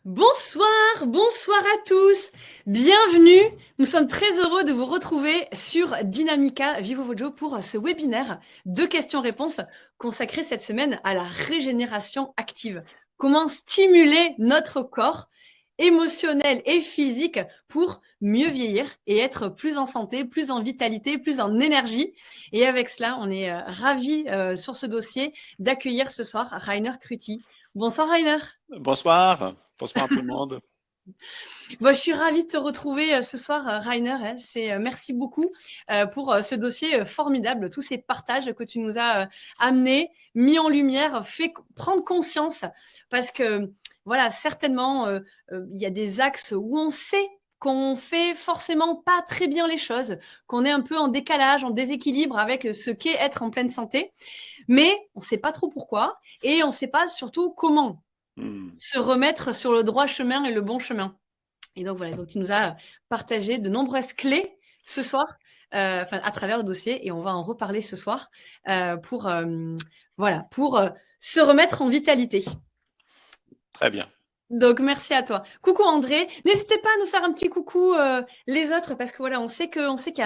Bonsoir à tous. Bienvenue. Nous sommes très heureux de vous retrouver sur Dynamica Vivo Vojo pour ce webinaire de questions-réponses consacré cette semaine à la régénération active. Comment stimuler notre corps émotionnel et physique pour mieux vieillir et être plus en santé, plus en vitalité, plus en énergie. Et avec cela, on est ravis sur ce dossier d'accueillir ce soir Rainer Kruti. Bonsoir Rainer. Bonsoir, bonsoir à tout le monde. Bon, je suis ravie de te retrouver ce soir, Rainer. Merci beaucoup pour ce dossier formidable, tous ces partages que tu nous as amenés, mis en lumière, fait prendre conscience, parce que voilà, certainement, il y a des axes où on sait qu'on fait forcément pas très bien les choses, qu'on est un peu en décalage, en déséquilibre avec ce qu'est être en pleine santé, mais on ne sait pas trop pourquoi et on ne sait pas surtout comment se remettre sur le droit chemin et le bon chemin. Et donc voilà, donc tu nous as partagé de nombreuses clés ce soir, à travers le dossier, et on va en reparler ce soir pour se remettre en vitalité. Très bien. Donc merci à toi. Coucou André. N'hésitez pas à nous faire un petit coucou les autres, parce que voilà, on sait qu'il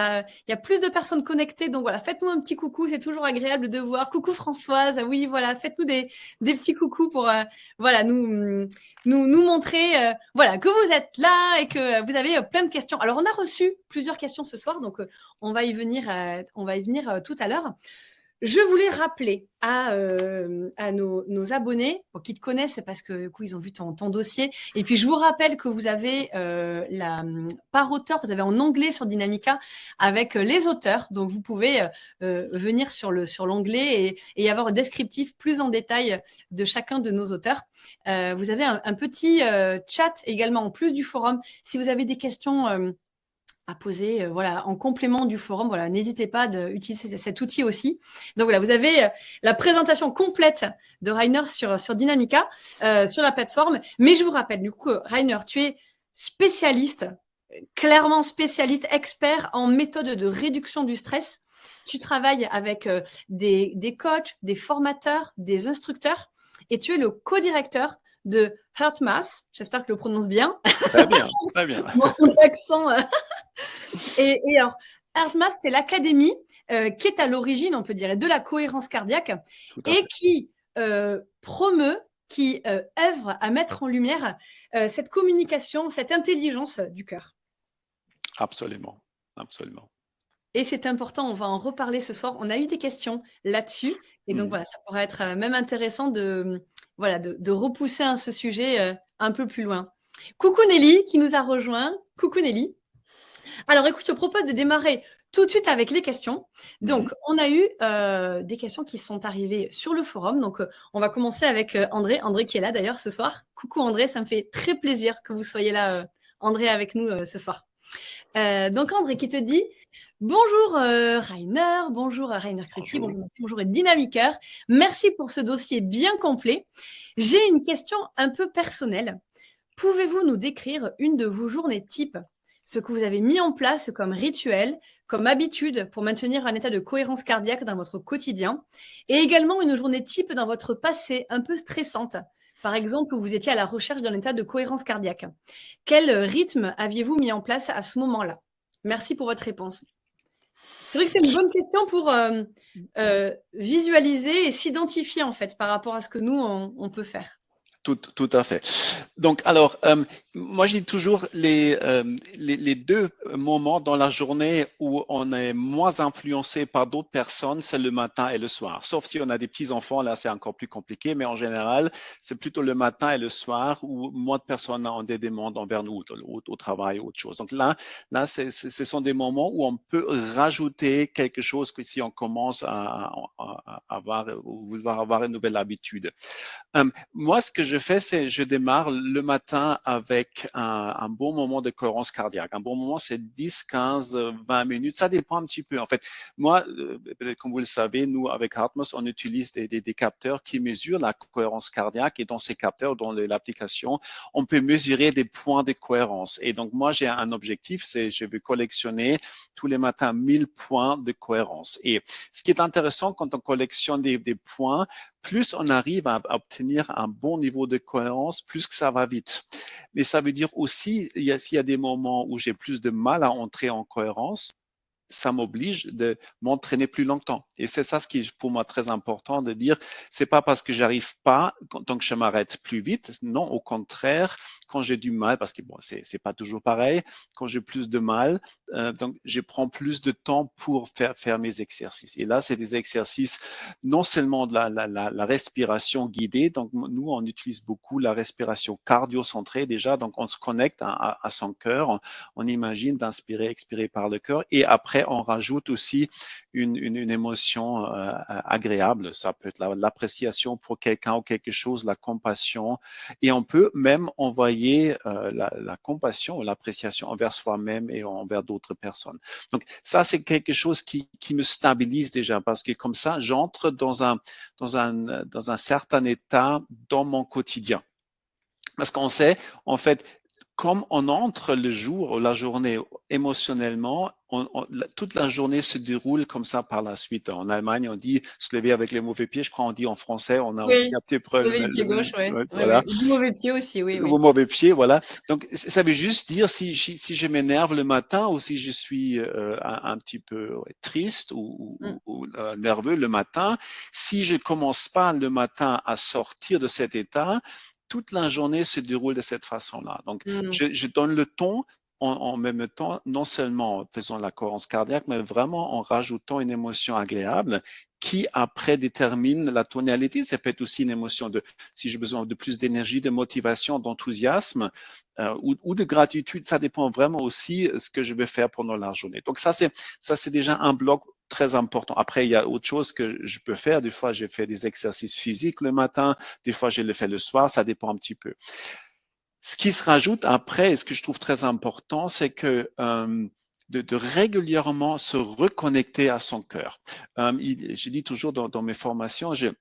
y a plus de personnes connectées. Donc voilà, faites-nous un petit coucou, c'est toujours agréable de voir. Coucou Françoise. Oui, voilà, faites-nous des petits coucous pour nous montrer voilà, que vous êtes là et que vous avez plein de questions. Alors on a reçu plusieurs questions ce soir, donc on va y venir tout à l'heure. Je voulais rappeler à nos abonnés, qui te connaissent parce que du coup, ils ont vu ton dossier. Et puis, je vous rappelle que vous avez par auteur, vous avez en onglet sur Dynamica avec les auteurs. Donc, vous pouvez venir sur l'onglet et avoir un descriptif plus en détail de chacun de nos auteurs. Vous avez un petit chat également en plus du forum. Si vous avez des questions à poser en complément du forum. Voilà, n'hésitez pas d'utiliser cet outil aussi. Donc voilà, vous avez la présentation complète de Rainer sur Dynamica, sur la plateforme. Mais je vous rappelle du coup, Rainer, tu es spécialiste, clairement spécialiste, expert en méthode de réduction du stress. Tu travailles avec des coachs, des formateurs, des instructeurs, et tu es le co-directeur de HeartMath. J'espère que je le prononce bien. Très bien, très bien. Mon accent. Et alors, HeartMath, c'est l'académie qui est à l'origine, on peut dire, de la cohérence cardiaque et qui promeut, qui œuvre à mettre en lumière cette communication, cette intelligence du cœur. Absolument, absolument. Et c'est important, on va en reparler ce soir. On a eu des questions là-dessus. Et donc, voilà, ça pourrait être même intéressant de repousser ce sujet un peu plus loin. Coucou Nelly qui nous a rejoint. Coucou Nelly. Alors, écoute, je te propose de démarrer tout de suite avec les questions. Donc, on a eu des questions qui sont arrivées sur le forum. Donc, on va commencer avec André. André qui est là d'ailleurs ce soir. Coucou André, ça me fait très plaisir que vous soyez là, André, avec nous ce soir. Donc, André qui te dit « Bonjour Rainer, bonjour Rainer Kruti, bonjour Dynamiqueur. Merci pour ce dossier bien complet. J'ai une question un peu personnelle. Pouvez-vous nous décrire une de vos journées type ? Ce que vous avez mis en place comme rituel, comme habitude pour maintenir un état de cohérence cardiaque dans votre quotidien, et également une journée type dans votre passé un peu stressante, par exemple où vous étiez à la recherche d'un état de cohérence cardiaque. Quel rythme aviez-vous mis en place à ce moment-là ? Merci pour votre réponse. C'est vrai que c'est une bonne question pour visualiser et s'identifier en fait par rapport à ce que nous, on peut faire. Tout à fait. Donc, alors, moi, je dis toujours les deux moments dans la journée où on est moins influencé par d'autres personnes, c'est le matin et le soir. Sauf si on a des petits-enfants, là, c'est encore plus compliqué, mais en général, c'est plutôt le matin et le soir où moins de personnes ont des demandes envers nous, au travail ou autre chose. Donc là, ce sont des moments où on peut rajouter quelque chose que si on commence à vouloir avoir une nouvelle habitude. Moi, ce que je fais, c'est je démarre le matin avec un bon moment de cohérence cardiaque. Un bon moment, c'est 10, 15, 20 minutes. Ça dépend un petit peu. En fait, moi, comme vous le savez, nous, avec HeartMath, on utilise des capteurs qui mesurent la cohérence cardiaque. Et dans ces capteurs, dans l'application, on peut mesurer des points de cohérence. Et donc, moi, j'ai un objectif, c'est je veux collectionner tous les matins 1000 points de cohérence. Et ce qui est intéressant quand on collectionne des points, plus on arrive à obtenir un bon niveau de cohérence, plus que ça va vite. Mais ça veut dire aussi, s'il y a des moments où j'ai plus de mal à entrer en cohérence, ça m'oblige de m'entraîner plus longtemps. Et c'est ça ce qui est pour moi très important de dire, c'est pas parce que j'arrive pas, donc je m'arrête plus vite. Non, au contraire, quand j'ai du mal, parce que bon, c'est pas toujours pareil, quand j'ai plus de mal, donc je prends plus de temps pour faire mes exercices. Et là, c'est des exercices non seulement de la respiration guidée, donc nous, on utilise beaucoup la respiration cardio-centrée déjà, donc on se connecte à son cœur, on imagine d'inspirer, expirer par le cœur, et après, on rajoute aussi une émotion agréable. Ça peut être l'appréciation pour quelqu'un ou quelque chose, la compassion. Et on peut même envoyer la compassion ou l'appréciation envers soi-même et envers d'autres personnes. Donc, ça, c'est quelque chose qui me stabilise déjà parce que comme ça, j'entre dans un certain état dans mon quotidien. Parce qu'on sait, en fait, comme on entre le jour ou la journée émotionnellement, toute la journée se déroule comme ça par la suite. En Allemagne, on dit se lever avec les mauvais pieds. Je crois on dit en français, on a aussi Oui, un petit se peu lever du pied gauche, oui. Oui, voilà, oui. Du mauvais pied aussi, oui, le oui. mauvais pied, voilà. Donc ça veut juste dire si je m'énerve le matin ou si je suis un petit peu triste ou nerveux le matin, si je commence pas le matin à sortir de cet état, toute la journée se déroule de cette façon-là. Donc, je donne le ton en même temps, non seulement en faisant la cohérence cardiaque, mais vraiment en rajoutant une émotion agréable qui après détermine la tonalité. Ça peut être aussi une émotion de, si j'ai besoin de plus d'énergie, de motivation, d'enthousiasme ou de gratitude. Ça dépend vraiment aussi de ce que je vais faire pendant la journée. Donc ça, c'est déjà un bloc très important. Après, il y a autre chose que je peux faire. Des fois, j'ai fait des exercices physiques le matin. Des fois, je le fais le soir. Ça dépend un petit peu. Ce qui se rajoute après, et ce que je trouve très important, c'est que de régulièrement se reconnecter à son cœur. Je dis toujours dans mes formations, j'ai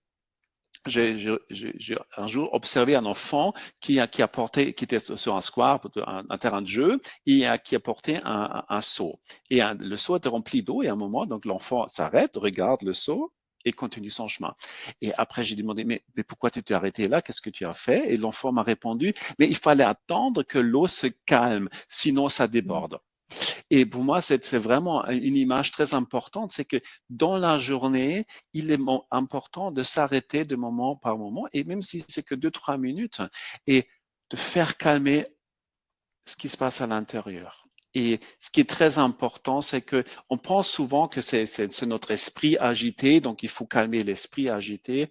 un jour observé un enfant qui était sur un square, un terrain de jeu, et qui a porté un seau. Et le seau était rempli d'eau, et à un moment, donc l'enfant s'arrête, regarde le seau, et continue son chemin. Et après, j'ai demandé, mais pourquoi tu t'es arrêté là? Qu'est-ce que tu as fait? Et l'enfant m'a répondu, mais il fallait attendre que l'eau se calme, sinon ça déborde. Et pour moi, c'est vraiment une image très importante, c'est que dans la journée, il est important de s'arrêter de moment par moment, et même si c'est que 2-3 minutes, et de faire calmer ce qui se passe à l'intérieur. Et ce qui est très important, c'est que on pense souvent que c'est notre esprit agité, donc il faut calmer l'esprit agité.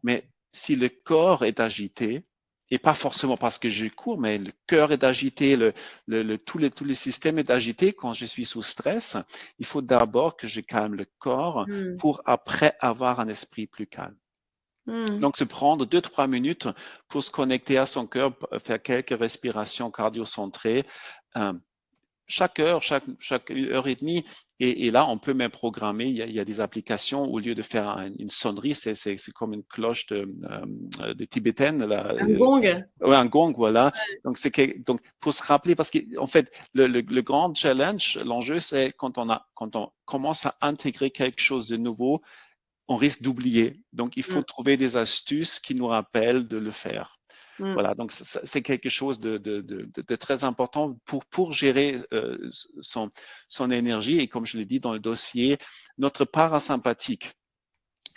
Mais si le corps est agité, et pas forcément parce que je cours, mais le cœur est agité, tout le système est agité quand je suis sous stress, il faut d'abord que je calme le corps pour après avoir un esprit plus calme. Donc, se prendre 2-3 minutes pour se connecter à son cœur, faire quelques respirations cardio-centrées, chaque heure, chaque heure et demie. Et là, on peut même programmer. Il y a des applications, au lieu de faire une sonnerie, c'est comme une cloche de tibétaine. Là, Un gong. ouais, un gong, voilà. Donc, donc, pour se rappeler, parce qu'en fait, le grand challenge, l'enjeu, c'est quand on commence à intégrer quelque chose de nouveau, on risque d'oublier. Donc, il faut trouver des astuces qui nous rappellent de le faire. Voilà, donc c'est quelque chose de très important pour gérer son énergie. Et comme je l'ai dit dans le dossier, notre parasympathique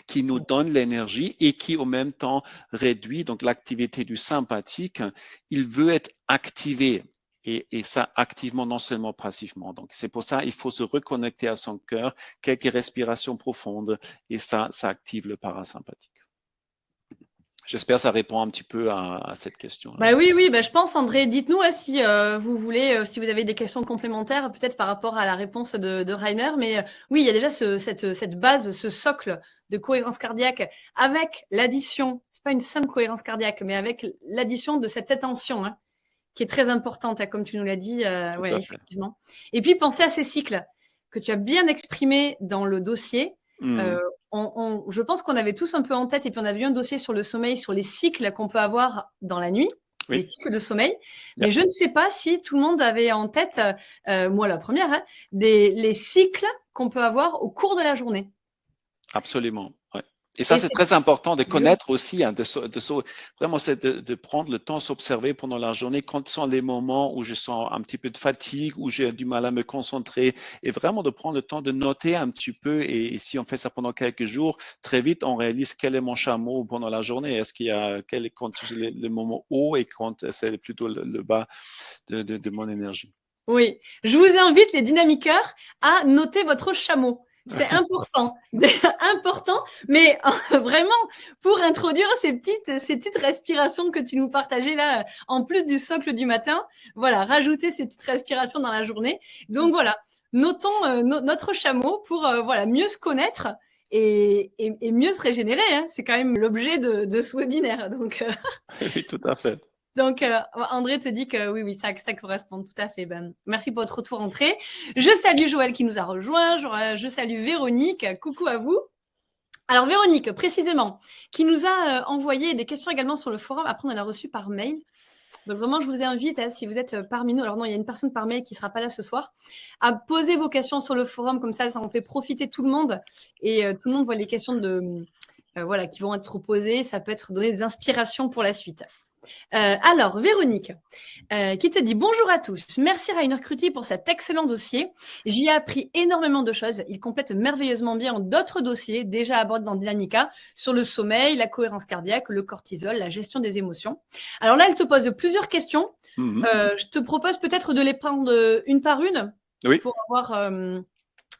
qui nous donne l'énergie et qui en même temps réduit donc l'activité du sympathique, il veut être activé. Et ça activement, non seulement passivement. Donc, c'est pour ça il faut se reconnecter à son cœur, quelques respirations profondes, et ça active le parasympathique. J'espère que ça répond un petit peu à cette question-là. Bah oui, oui, bah je pense, André, dites-nous si vous voulez, si vous avez des questions complémentaires, peut-être par rapport à la réponse de Rainer. Mais oui, il y a déjà cette base, ce socle de cohérence cardiaque avec l'addition, c'est pas une simple cohérence cardiaque, mais avec l'addition de cette attention, hein, qui est très importante, hein, comme tu nous l'as dit, ouais, effectivement. Et puis, pensez à ces cycles que tu as bien exprimés dans le dossier. Je pense qu'on avait tous un peu en tête, et puis on avait eu un dossier sur le sommeil, sur les cycles qu'on peut avoir dans la nuit, les cycles de sommeil. Mais je ne sais pas si tout le monde avait en tête, moi la première, hein, les cycles qu'on peut avoir au cours de la journée. Absolument, ouais. Et ça, Et c'est c'est très important de oui, connaître aussi, hein, vraiment, c'est de prendre le temps, s'observer pendant la journée quand sont les moments où je sens un petit peu de fatigue, où j'ai du mal à me concentrer, et vraiment de prendre le temps de noter un petit peu. Et si on fait ça pendant quelques jours, très vite, on réalise quel est mon chameau pendant la journée. Est-ce qu'il y a quel est quand c'est le moment haut et quand c'est plutôt le bas de mon énergie. oui. Je vous invite, les dynamiqueurs, à noter votre chameau. C'est important, important, mais vraiment pour introduire ces petites respirations que tu nous partageais là, en plus du socle du matin, voilà, rajouter ces petites respirations dans la journée. Donc voilà, notons notre chameau pour voilà mieux se connaître et mieux se régénérer. Hein. C'est quand même l'objet de ce webinaire. Oui, tout à fait. Donc, André te dit que oui, oui, ça correspond tout à fait. Ben, merci pour votre retour entrée. Je salue Joël qui nous a rejoint. Je salue Véronique. Coucou à vous. Alors, Véronique, précisément, qui nous a envoyé des questions également sur le forum. Après, on l'a reçu par mail. Donc, vraiment, je vous invite, hein, si vous êtes parmi nous, alors non, il y a une personne par mail qui ne sera pas là ce soir, à poser vos questions sur le forum. Comme ça en fait profiter tout le monde. Et tout le monde voit les questions voilà, qui vont être posées. Ça peut être donner des inspirations pour la suite. Alors, Véronique, qui te dit bonjour à tous. Merci Rainer Kruti pour cet excellent dossier. J'y ai appris énormément de choses. Il complète merveilleusement bien d'autres dossiers déjà abordés dans Dynamica sur le sommeil, la cohérence cardiaque, le cortisol, la gestion des émotions. Alors là, elle te pose plusieurs questions. Je te propose peut-être de les prendre une par une Oui. pour avoir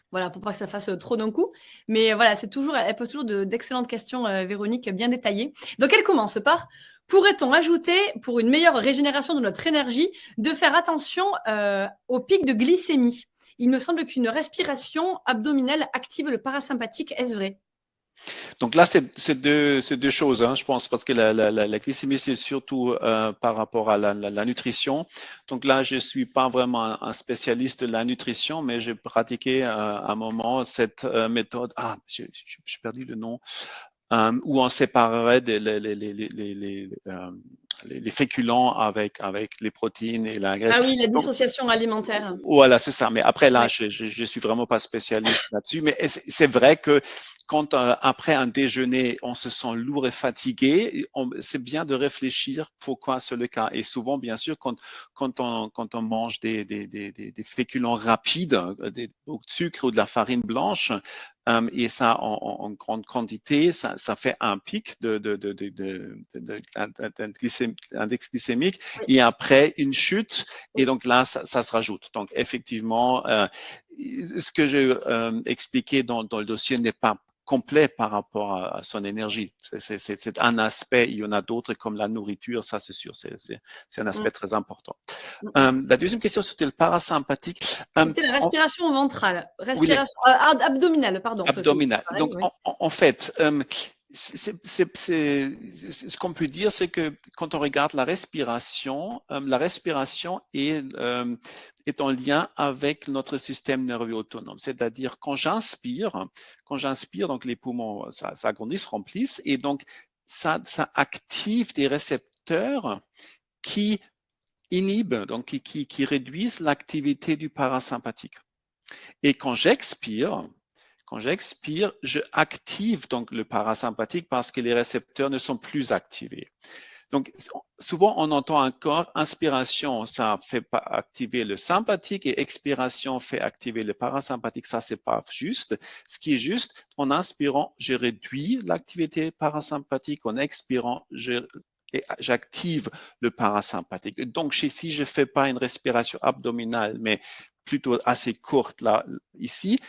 voilà, pour pas que ça fasse trop d'un coup. Mais voilà, elle pose toujours d'excellentes questions, Véronique, bien détaillées. Donc, elle commence par pourrait-on ajouter, pour une meilleure régénération de notre énergie, de faire attention au pic de glycémie? Il me semble qu'une respiration abdominale active le parasympathique. Est-ce vrai? Donc là, c'est deux choses, hein, je pense, parce que la glycémie, c'est surtout par rapport à la nutrition. Donc là, je suis pas vraiment un spécialiste de la nutrition, mais j'ai pratiqué à un moment cette méthode. Ah, j'ai perdu le nom. Où on séparerait les féculents avec les protéines et la graisse. Ah oui, la Donc, dissociation alimentaire. voilà, c'est ça. Mais après, là, Ouais. je suis vraiment pas spécialiste là-dessus. Mais c'est vrai que quand après un déjeuner, on se sent lourd et fatigué, c'est bien de réfléchir pourquoi c'est le cas. Et souvent, bien sûr, quand on mange des féculents rapides, des sucre ou de la farine blanche, et ça en grande quantité, ça fait un pic d'index glycémique Oui. et après une chute et donc là, ça se rajoute. Donc effectivement, ce que j'ai expliqué dans le dossier n'est pas complet par rapport à son énergie. C'est un aspect, il y en a d'autres comme la nourriture, ça c'est sûr, c'est un aspect très important. La deuxième question, c'était le parasympathique. C'était la respiration ventrale, Oui, respiration abdominale, pardon. abdominal. Pareil, Donc, oui. en fait, ce qu'on peut dire, c'est que quand on regarde la respiration est en lien avec notre système nerveux autonome. C'est-à-dire, quand j'inspire, donc les poumons s'agrandissent, remplissent, et donc ça active des récepteurs qui inhibent, donc qui réduisent l'activité du parasympathique. Et quand j'expire, je active donc le parasympathique parce que les récepteurs ne sont plus activés. Donc, souvent, on entend encore inspiration, ça fait activer le sympathique et expiration fait activer le parasympathique. Ça, c'est pas juste. Ce qui est juste, en inspirant, je réduis l'activité parasympathique. En expirant, j'active le parasympathique. Donc, si je fais pas une respiration abdominale, mais plutôt assez courte là, ici,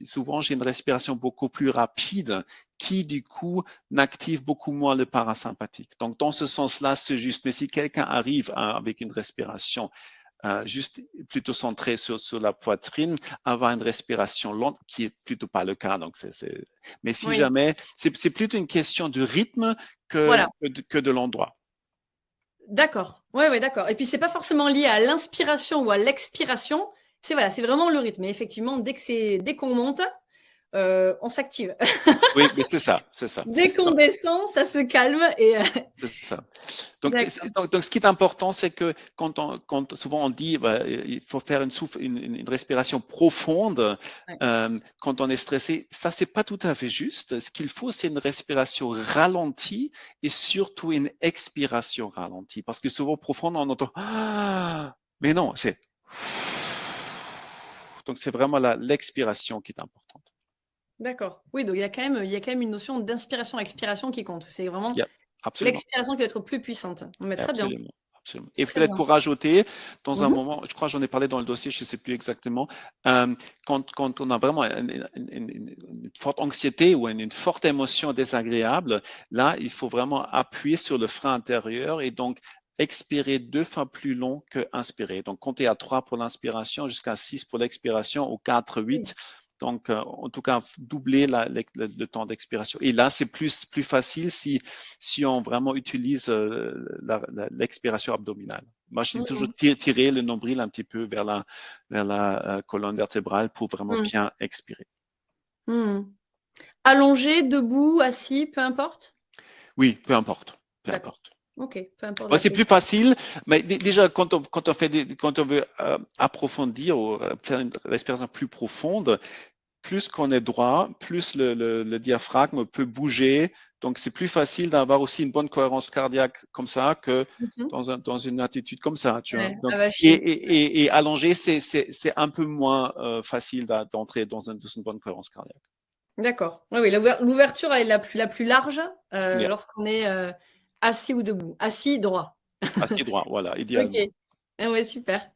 souvent j'ai une respiration beaucoup plus rapide qui du coup n'active beaucoup moins le parasympathique. Donc dans ce sens-là, c'est juste. Mais si quelqu'un arrive avec une respiration juste plutôt centrée sur la poitrine, avoir une respiration lente, qui est plutôt pas le cas. Donc mais si Oui. jamais, c'est plutôt une question de rythme Voilà. que de l'endroit. D'accord. Oui, oui, d'accord. Et puis, c'est pas forcément lié à l'inspiration ou à l'expiration. C'est voilà, c'est vraiment le rythme. Et effectivement, dès qu'on monte, on s'active. Oui, mais c'est ça, c'est ça. Dès qu'on Donc, descend, ça se calme et c'est ça. d'accord. Donc, ce qui est important, c'est que quand souvent on dit il faut faire une respiration profonde Ouais. quand on est stressé, ça c'est pas tout à fait juste. Ce qu'il faut, c'est une respiration ralentie et surtout une expiration ralentie, parce que souvent profonde on entend mais non, c'est donc c'est vraiment l'expiration qui est importante. D'accord. Oui, donc il y a quand même une notion d'inspiration-expiration qui compte. C'est vraiment Yeah, absolument. l'expiration qui va être plus puissante. Mais très bien, Absolument, absolument. Et très peut-être bien. pour rajouter, dans un Mmh. moment, je crois que j'en ai parlé dans le dossier, je ne sais plus exactement, quand on a vraiment une forte anxiété ou une forte émotion désagréable, là, il faut vraiment appuyer sur le frein intérieur et donc expirer 2 fois plus long que inspirer. Donc, compter à 3 pour l'inspiration, jusqu'à 6 pour l'expiration, ou 4, Oui. 8. Donc, en tout cas, doubler le temps d'expiration. Et là, c'est plus facile si on vraiment utilise l'expiration abdominale. Moi, je dis toujours Mmh. tirer le nombril un petit peu vers la colonne vertébrale pour vraiment Mmh. bien expirer. Mmh. Allongé, debout, assis, peu importe? Oui, peu importe, peu D'accord. importe. OK, peu importe Ouais, la c'est plus position. facile, mais déjà quand on veut approfondir ou faire une respiration plus profonde, plus qu'on est droit, plus le diaphragme peut bouger. Donc, c'est plus facile d'avoir aussi une bonne cohérence cardiaque comme ça que Mmh. dans une attitude comme ça, tu vois. Ouais, Donc, ça va et, chier. et, et allongé, c'est un peu moins facile d'entrer dans une bonne cohérence cardiaque. D'accord. Oui, oui, l'ouverture elle est la plus large, Yeah. lorsqu'on est, assis ou debout. Assis, droit. Assis droit, voilà, idéalement. OK. Ah ouais, super.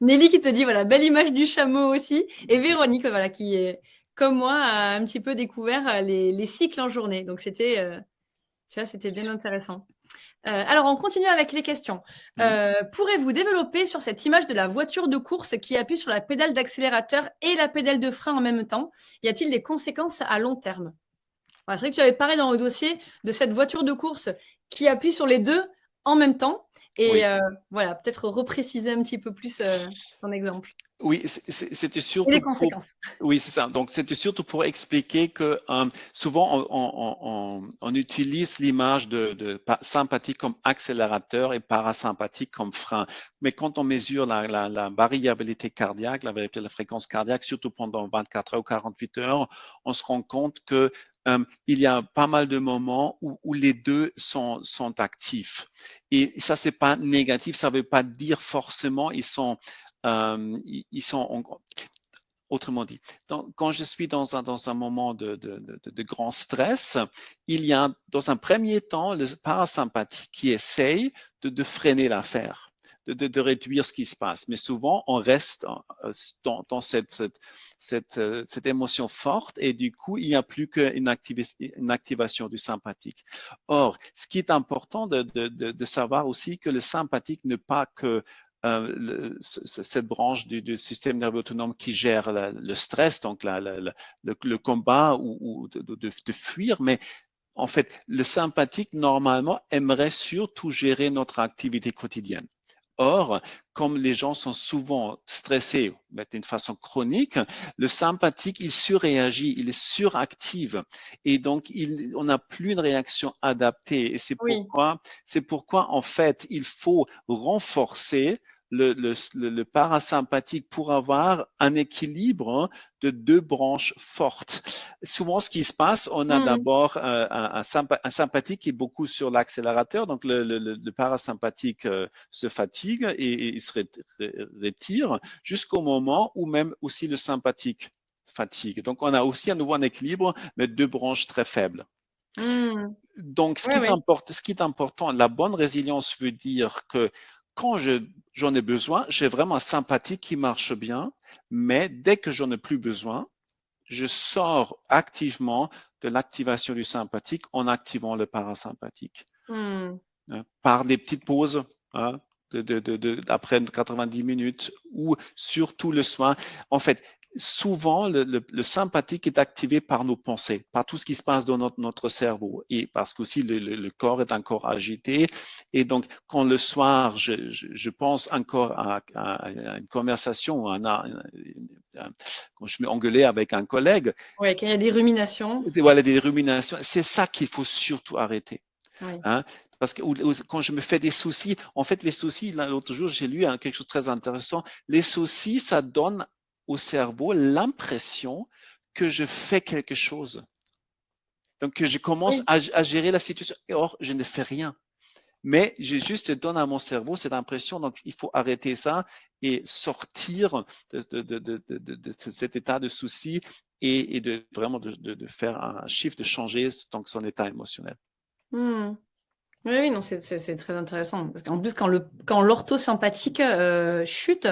Nelly qui te dit, voilà, belle image du chameau aussi et Véronique, voilà, qui est comme moi, a un petit peu découvert, les cycles en journée. Donc c'était, tu vois, c'était bien intéressant. Alors on continue avec les questions. Mhm. Pourrez-vous développer sur cette image de la voiture de course qui appuie sur la pédale d'accélérateur et la pédale de frein en même temps? Y a-t-il des conséquences à long terme? Voilà, c'est vrai que tu avais parlé dans le dossier de cette voiture de course qui appuie sur les 2 en même temps et Oui. voilà, peut-être repréciser un petit peu plus, ton exemple Oui, c'était et les surtout pour. conséquences. Oui, c'est ça. Donc, c'était surtout pour expliquer que souvent, on utilise l'image de sympathique comme accélérateur et parasympathique comme frein. Mais quand on mesure la variabilité cardiaque, la variabilité de la fréquence cardiaque, surtout pendant 24 heures ou 48 heures, on se rend compte que il y a pas mal de moments où les deux sont actifs. Et ça, c'est pas négatif. Ça veut pas dire forcément ils sont autrement dit, quand je suis dans un moment de grand stress, il y a dans un premier temps le parasympathique qui essaye de freiner l'affaire, de réduire ce qui se passe. Mais souvent, on reste dans cette émotion forte et du coup, il n'y a plus qu'une activation du sympathique. Or, ce qui est important de savoir aussi que le sympathique n'est pas que cette branche du système nerveux autonome qui gère le stress, donc le combat ou de fuir, mais en fait, le sympathique, normalement, aimerait surtout gérer notre activité quotidienne. Or, comme les gens sont souvent stressés d'une façon chronique, le sympathique, il surréagit, il est suractif et donc on n'a plus une réaction adaptée. Et Oui. c'est pourquoi en fait, il faut renforcer le parasympathique pour avoir un équilibre de 2 branches fortes. Souvent, ce qui se passe, on a Mmh. d'abord un sympathique qui est beaucoup sur l'accélérateur, donc le parasympathique se fatigue et il se retire jusqu'au moment où même aussi le sympathique fatigue. Donc, on a aussi à nouveau un équilibre, mais 2 branches très faibles. Mmh. Donc, Ouais, ouais. ce qui est important, la bonne résilience veut dire que quand j'en ai besoin, j'ai vraiment un sympathique qui marche bien, mais dès que j'en ai plus besoin, je sors activement de l'activation du sympathique en activant le parasympathique. Mmh. Par des petites pauses après 90 minutes ou surtout le soin. En fait, souvent, le sympathique est activé par nos pensées, par tout ce qui se passe dans notre cerveau. Et parce qu'aussi le corps est encore agité. Et donc, quand le soir, je pense encore à une conversation, quand je m'engueulais avec un collègue, Ouais, qu'il y a des ruminations. voilà, des ruminations, c'est ça qu'il faut surtout arrêter. Oui. Hein, parce que quand je me fais des soucis, en fait, les soucis, l'autre jour, j'ai lu quelque chose de très intéressant. Les soucis, ça donne au cerveau l'impression que je fais quelque chose. Donc, que je commence Oui. à gérer la situation. Or, je ne fais rien. Mais je juste donne à mon cerveau cette impression. Donc, il faut arrêter ça et sortir de cet état de souci et de vraiment de faire un shift, de changer donc son état émotionnel. Hmm. Oui, oui, non, c'est très intéressant. Parce qu'en plus, quand l'orthosympathique chute,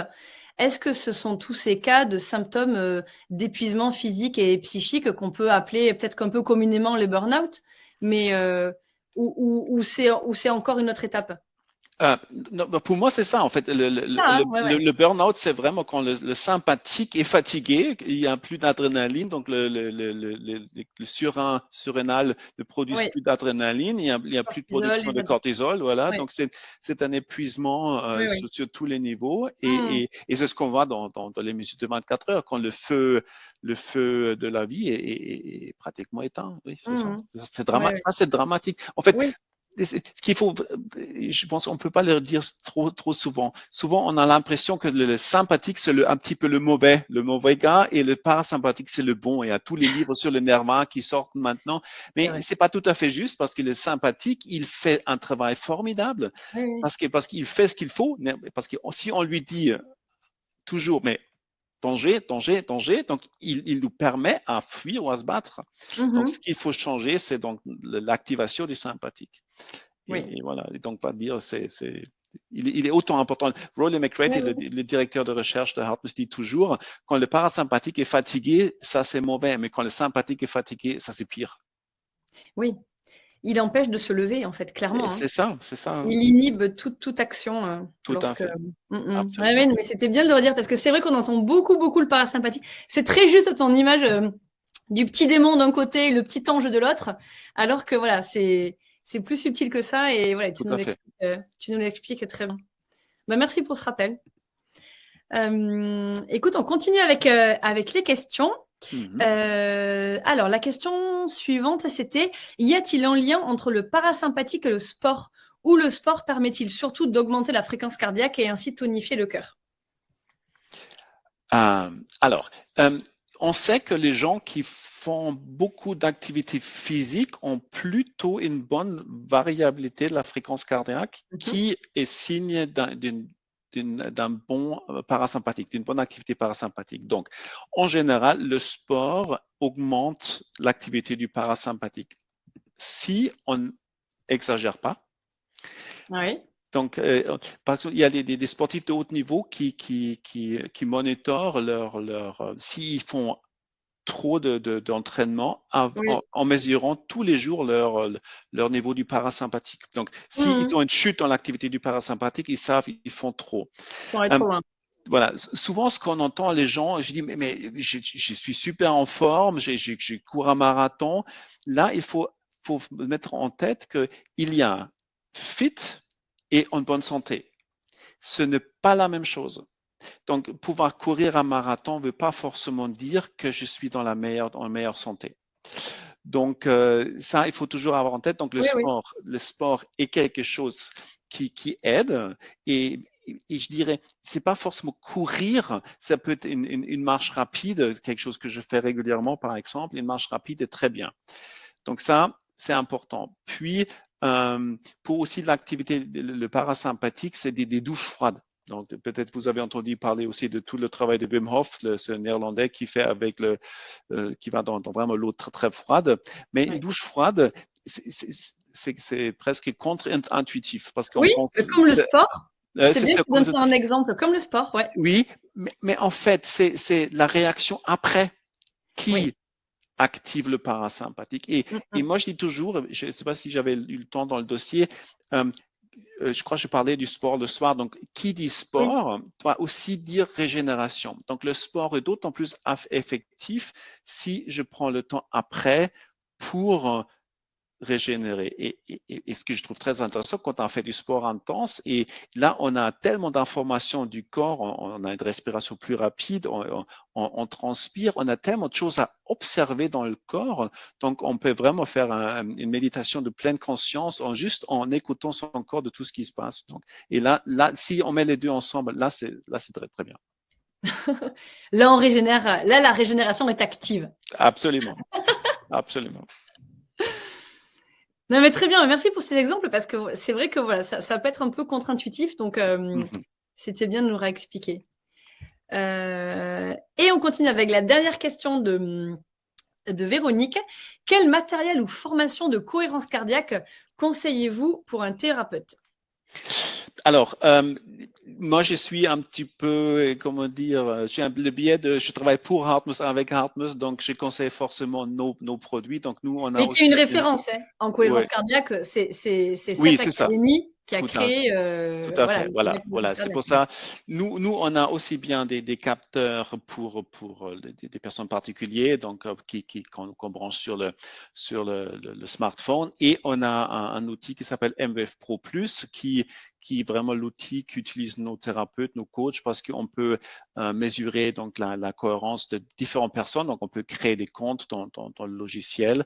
est-ce que ce sont tous ces cas de symptômes d'épuisement physique et psychique qu'on peut appeler peut-être qu'un peu communément les burn-out, mais ou c'est encore une autre étape? Non, bah, pour moi, c'est ça, en fait. Ça, hein, ouais, ouais. Le burn-out, c'est vraiment quand le sympathique est fatigué, il n'y a plus d'adrénaline, donc le surrénal ne produit Oui, plus d'adrénaline, il y a plus de cortisol, production les de autres. cortisol, voilà. Oui, Donc, c'est un épuisement oui, oui. sur tous les niveaux Hmm, et c'est ce qu'on voit dans les mesures de 24 heures, quand le feu de la vie est pratiquement éteint. Oui, c'est ça. hmm. Oui, oui. Ça, c'est dramatique. En fait, Oui, ce qu'il faut, je pense, on peut pas le dire trop souvent. Souvent, on a l'impression que le sympathique, c'est un petit peu le mauvais gars, et le parasympathique, c'est le bon. Il y a tous les livres sur le nerveux qui sortent maintenant, c'est mais vrai. c'est pas tout à fait juste parce que le sympathique, il fait un travail formidable Oui, oui. parce qu'il fait ce qu'il faut. Parce que si on lui dit toujours, mais danger, danger, danger. Donc, il nous permet à fuir ou à se battre. Donc, ce Mhm. qu'il faut changer, c'est donc l'activation du sympathique. Oui. Et voilà. Et donc, pas dire, il est autant important. Roland Oui, McCready, oui. le directeur de recherche de Hartmut, dit toujours, quand le parasympathique est fatigué, ça c'est mauvais, mais quand le sympathique est fatigué, ça c'est pire. Oui. Il empêche de se lever, en fait, Et clairement, hein. c'est ça, hein. Il inhibe toute action Tout à lorsque. fait, Ouais, ouais, absolument. mais c'était bien de le redire parce que c'est vrai qu'on entend beaucoup, beaucoup le parasympathique. C'est très juste ton image du petit démon d'un côté et le petit ange de l'autre, alors que voilà, c'est plus subtil que ça et voilà, Tout à fait. tu nous l'expliques très bien. Bah, merci pour ce rappel. Écoute, on continue avec les questions. Mhm. Alors, la question suivante, c'était, y a-t-il un lien entre le parasympathique et le sport? Ou le sport permet-il surtout d'augmenter la fréquence cardiaque et ainsi tonifier le cœur? Euh, alors, euh, on sait que les gens qui font beaucoup d'activités physiques ont plutôt une bonne variabilité de la fréquence cardiaque Mhm. qui est signe d'un bon parasympathique, d'une bonne activité parasympathique. Donc, en général, le sport augmente l'activité du parasympathique. Si on n'exagère pas, Oui. donc, par exemple, il y a des sportifs de haut niveau qui monitorent s'ils font trop d'entraînement Oui. en mesurant tous les jours leur niveau du parasympathique. Donc, s'ils Mhm. ont une chute dans l'activité du parasympathique, ils savent qu'ils font trop. Sans aller Euh, trop loin. voilà, souvent ce qu'on entend les gens, je dis mais je suis super en forme, j'ai cours un marathon. Là, faut mettre en tête qu'il y a fit et en bonne santé. Ce n'est pas la même chose. Donc, pouvoir courir un marathon ne veut pas forcément dire que je suis dans la meilleure santé. Donc, ça, il faut toujours avoir en tête. Donc, Oui, oui. le sport est quelque chose qui aide. Et je dirais, c'est pas forcément courir, ça peut être une marche rapide, quelque chose que je fais régulièrement, par exemple. Une marche rapide est très bien. Donc, ça, c'est important. Puis, pour aussi l'activité, le parasympathique, c'est des douches froides. Donc, peut-être vous avez entendu parler aussi de tout le travail de Wim Hof, ce néerlandais qui fait qui va dans vraiment l'eau très, très froide. Mais une Oui. douche froide, c'est presque contre-intuitif parce qu'on Oui, pense, comme le sport. C'est c'est bien que ça, tu donnes ça un exemple, comme le sport, ouais. oui, mais en fait, c'est la réaction après Oui. qui active le parasympathique. Et Mm, et mm. moi, je dis toujours, je ne sais pas si j'avais eu le temps dans le dossier, euh, je crois que je parlais du sport le soir. Donc, qui dit Oui. sport doit aussi dire régénération. Donc, le sport est d'autant plus effectif si je prends le temps après pour régénérer. Et ce que je trouve très intéressant quand on fait du sport intense, et là, on a tellement d'informations du corps, on a une respiration plus rapide, on transpire, on a tellement de choses à observer dans le corps. Donc, on peut vraiment faire une méditation de pleine conscience juste en écoutant son corps de tout ce qui se passe. Donc, et là, si on met les deux ensemble, là, c'est très, très bien. Là, on régénère. Là, la régénération est active. Absolument. Absolument. Non, mais très bien. Merci pour ces exemples parce que c'est vrai que voilà, ça peut être un peu contre-intuitif. Donc, c'était bien de nous réexpliquer. Et on continue avec la dernière question de Véronique. Quel matériel ou formation de cohérence cardiaque conseillez-vous pour un thérapeute? Alors, moi, je suis un petit peu, comment dire, j'ai le biais je travaille pour Hartmut, avec Hartmut, donc je conseille forcément nos produits. Donc, nous, on a Mais qui est une aussi, référence en cohérence ouais, cardiaque, c'est oui, cette c'est ça. académie qui a Tout à créé Tout à voilà, fait, la voilà, cohérence voilà. C'est cardiaque. pour ça, nous, on a aussi bien des capteurs pour des personnes particulières, donc qu'on branche sur le smartphone, et on a un outil qui s'appelle MVF Pro Plus, qui est vraiment l'outil qu'utilisent nos thérapeutes, nos coachs, parce qu'on peut mesurer donc la cohérence de différentes personnes. Donc, on peut créer des comptes dans le logiciel,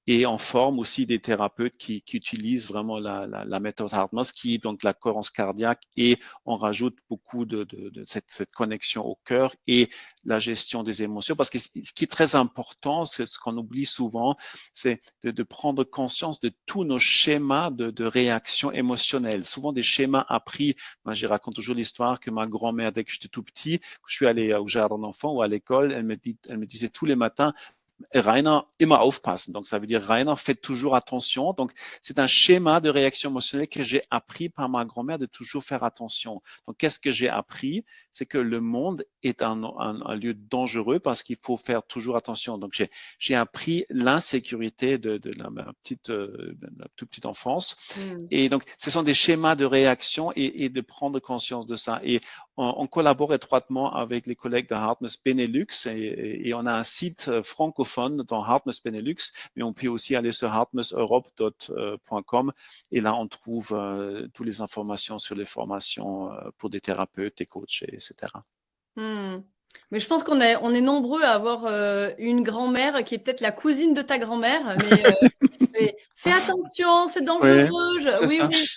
et on forme aussi des thérapeutes qui utilisent vraiment la méthode Hartmut, qui est donc la cohérence cardiaque, et on rajoute beaucoup de cette connexion au cœur et la gestion des émotions. Parce que ce qui est très important, c'est ce qu'on oublie souvent, c'est de prendre conscience de tous nos schémas de réaction émotionnelle. Souvent des schémas appris. Moi, je raconte toujours l'histoire que ma grand-mère, dès que j'étais tout petit, que je suis allé au jardin d'enfants ou à l'école, elle me disait tous les matins: Rainer, immer aufpassen. Donc, ça veut dire Rainer, faites toujours attention. Donc, c'est un schéma de réaction émotionnelle que j'ai appris par ma grand-mère, de toujours faire attention. Donc, qu'est-ce que j'ai appris? C'est que le monde est un lieu dangereux parce qu'il faut faire toujours attention. Donc, j'ai appris l'insécurité de ma toute petite enfance. Et donc, ce sont des schémas de réaction, et de prendre conscience de ça. Et on collabore étroitement avec les collègues de Hartmut Benelux, et on a un site francophone dans Hartmut Benelux, mais on peut aussi aller sur hartmuteurope.com, et là on trouve toutes les informations sur les formations pour des thérapeutes, des coachs, etc. Mais je pense on est nombreux à avoir une grand-mère qui est peut-être la cousine de ta grand-mère, mais fais attention, c'est Oui, dangereux. c'est Oui, ça. oui.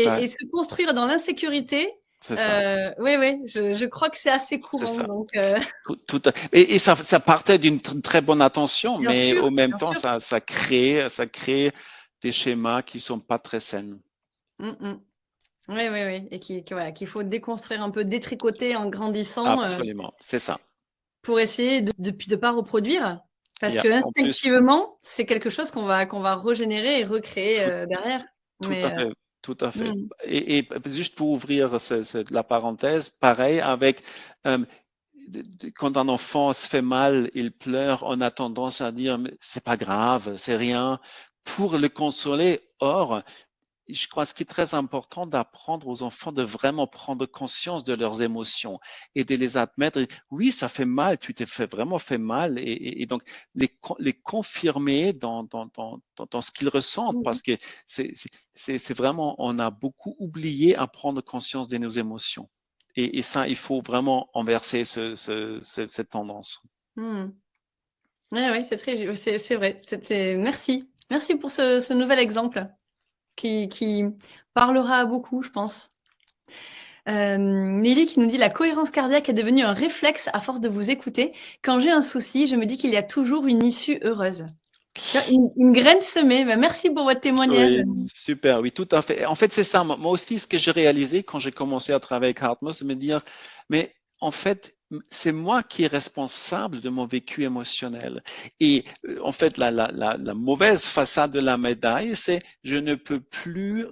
Ouais, Et se construire dans l'insécurité, c'est ça. oui, oui, je crois que c'est assez C'est courant. ça. Donc, Et ça partait d'une très bonne intention, bien mais sûr, au même bien temps, sûr. ça crée des schémas qui sont pas très sains. Mm, mm. Oui, oui, oui. Et voilà, qu'il faut déconstruire un peu, détricoter en grandissant Absolument, c'est ça. pour essayer de pas reproduire. Parce que En plus, instinctivement, c'est quelque chose qu'on va régénérer et recréer tout, derrière. tout Mais à fait, tout à fait. mm. Et juste pour ouvrir la parenthèse, pareil avec euh, quand un enfant se fait mal, il pleure, on a tendance à dire mais c'est pas grave, c'est rien, pour le consoler. Or, je crois que ce qui est très important, d'apprendre aux enfants de vraiment prendre conscience de leurs émotions et de les admettre. Oui, ça fait mal, tu t'es vraiment fait mal, et donc les confirmer dans ce qu'ils ressentent, Mm. parce que c'est vraiment, on a beaucoup oublié à prendre conscience de nos émotions. Et ça, il faut vraiment inverser cette tendance. Mm. Ouais, ouais, c'est vrai. Merci. Merci pour ce nouvel exemple qui parlera à beaucoup, je pense. Nelly qui nous dit: «La cohérence cardiaque est devenue un réflexe à force de vous écouter. Quand j'ai un souci, je me dis qu'il y a toujours une issue heureuse». Tiens, une graine semée. Bah, merci pour votre témoignage. Oui, super, oui, tout à fait. En fait, c'est ça. Moi aussi, ce que j'ai réalisé quand j'ai commencé à travailler avec Hartmut, c'est me dire, mais en fait, c'est moi qui est responsable de mon vécu émotionnel. Et en fait, la mauvaise façade de la médaille, c'est je ne peux plus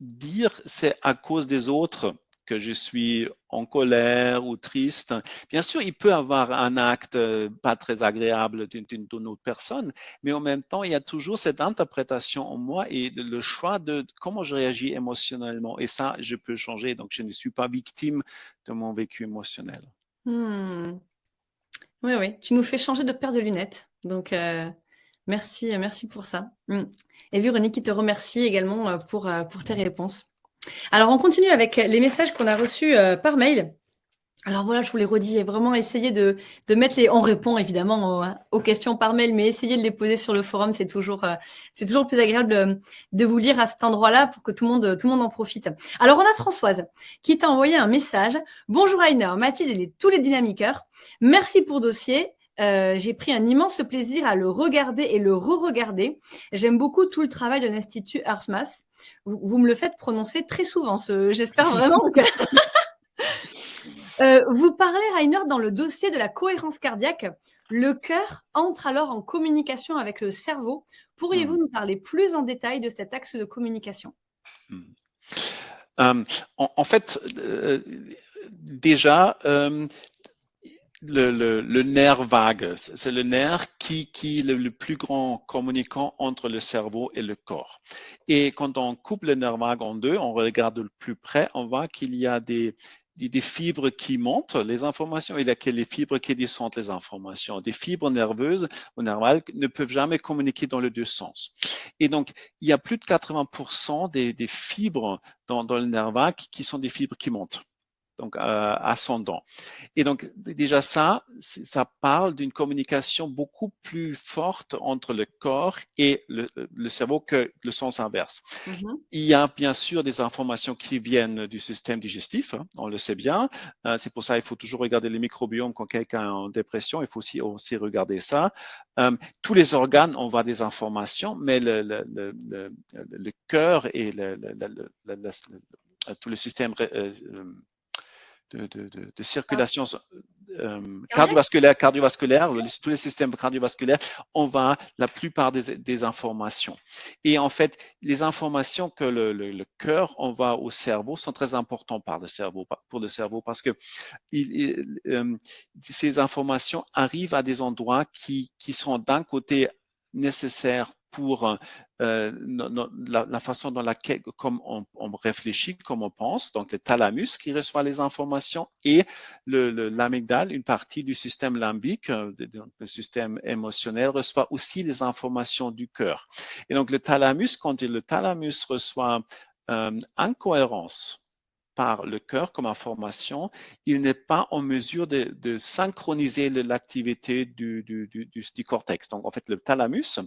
dire c'est à cause des autres que je suis en colère ou triste. Bien sûr, il peut avoir un acte pas très agréable d'une autre personne, mais en même temps, il y a toujours cette interprétation en moi et le choix de comment je réagis émotionnellement. Et ça, je peux changer. Donc, je ne suis pas victime de mon vécu émotionnel. Oui, oui, tu nous fais changer de paire de lunettes. Donc, merci, merci pour ça. Et Véronique qui te remercie également pour tes réponses. Alors, on continue avec les messages qu'on a reçus par mail. Alors voilà, je vous les redis, et vraiment essayer de mettre les... On répond évidemment aux questions par mail, mais essayer de les poser sur le forum, c'est toujours plus agréable de vous lire à cet endroit-là pour que tout le monde en profite. Alors on a Françoise qui t'a envoyé un message. Bonjour Rainer, Mathilde et tous les dynamiqueurs. Merci pour dossier. J'ai pris un immense plaisir à le regarder et le re-regarder. J'aime beaucoup tout le travail de l'Institut Earthmas. Vous me le faites prononcer très souvent. J'espère vraiment que... Vous parlez, Rainer, dans le dossier de la cohérence cardiaque. Le cœur entre alors en communication avec le cerveau. Pourriez-vous nous parler plus en détail de cet axe de communication? En fait, déjà, le nerf vague, c'est le nerf qui est le plus grand communicant entre le cerveau et le corps. Et quand on coupe le nerf vague en deux, on regarde de plus près, on voit qu'il y a des fibres qui montent les informations et les fibres qui descendent les informations. Des fibres nerveuses ou nerf vague ne peuvent jamais communiquer dans les deux sens. Et donc, il y a plus de 80% des fibres dans le nerf vague qui sont des fibres qui montent, donc ascendant. Et donc, déjà ça parle d'une communication beaucoup plus forte entre le corps et le cerveau que le sens inverse. Il y a bien sûr des informations qui viennent du système digestif, hein, on le sait bien. C'est pour ça qu'il faut toujours regarder les microbiomes quand quelqu'un est en dépression. Il faut aussi regarder ça. Tous les organes, on voit des informations, mais le cœur et tout le système de circulation cardiovasculaire, tous les systèmes cardiovasculaires, on voit la plupart des informations. Et en fait, les informations que le cœur envoie au cerveau sont très importantes pour le cerveau parce que ces informations arrivent à des endroits qui sont d'un côté nécessaires pour la façon dans laquelle, comme on réfléchit, comme on pense, donc le thalamus qui reçoit les informations et l'amygdale, une partie du système limbique, le système émotionnel, reçoit aussi les informations du cœur. Et donc le thalamus, quand le thalamus reçoit incohérence par le cœur comme information, il n'est pas en mesure de synchroniser l'activité du cortex. Donc, en fait, le thalamus,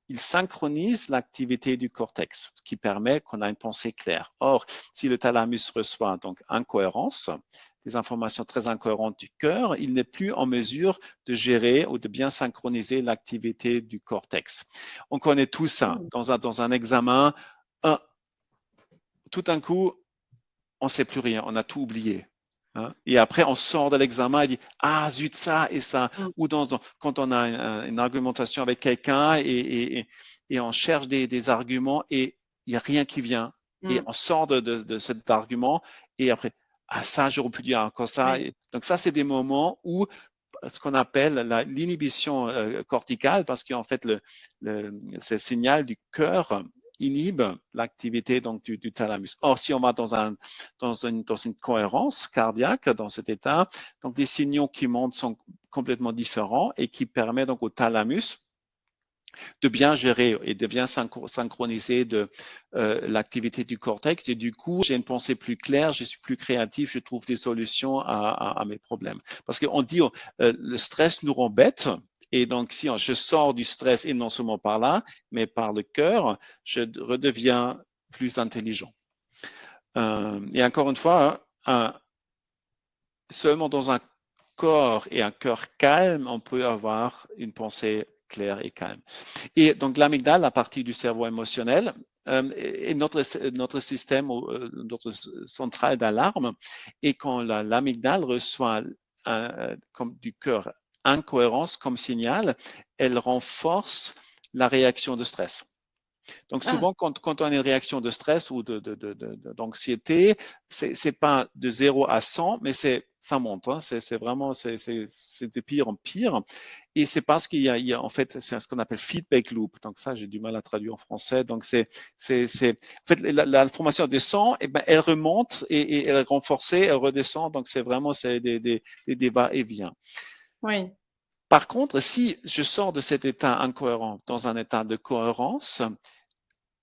il synchronise l'activité du cortex, ce qui permet qu'on a une pensée claire. Or, si le thalamus reçoit donc incohérence, des informations très incohérentes du cœur, il n'est plus en mesure de gérer ou de bien synchroniser l'activité du cortex. On connaît tout ça. Dans un examen, tout d'un coup, on ne sait plus rien, on a tout oublié. Hein? Et après, on sort de l'examen et dit ah zut ça et ça. Ou quand on a une argumentation avec quelqu'un et on cherche des arguments et il n'y a rien qui vient. Et on sort de cet argument et après ah ça j'aurais pu dire encore ça. Et donc ça c'est des moments où ce qu'on appelle l'inhibition corticale parce qu'en fait c'est le signal du cœur inhibe l'activité donc du thalamus. Or, si on va dans une cohérence cardiaque dans cet état, donc les signaux qui montent sont complètement différents et qui permettent donc au thalamus de bien gérer et de bien synchroniser l'activité du cortex. Et du coup, j'ai une pensée plus claire, je suis plus créatif, je trouve des solutions à mes problèmes. Parce qu'on dit le stress nous rend bêtes. Et donc, si je sors du stress, et non seulement par là, mais par le cœur, je redeviens plus intelligent. Et encore une fois, seulement dans un corps et un cœur calme, on peut avoir une pensée claire et calme. Et donc l'amygdale, la partie du cerveau émotionnel, est notre système, notre centrale d'alarme. Et quand l'amygdale reçoit comme du cœur incohérence comme signal, elle renforce la réaction de stress. Donc, Ah, souvent, quand on a une réaction de stress ou d'anxiété, c'est pas de 0 à 100, mais ça monte. Hein. C'est vraiment, c'est de pire en pire. Et c'est parce qu'il y a en fait, c'est ce qu'on appelle feedback loop. Donc, ça, j'ai du mal à traduire en français. Donc, en fait, l'information descend, et ben, elle remonte et elle est renforcée, elle redescend. Donc, c'est vraiment, c'est des débats et vient. oui. Par contre, si je sors de cet état incohérent dans un état de cohérence,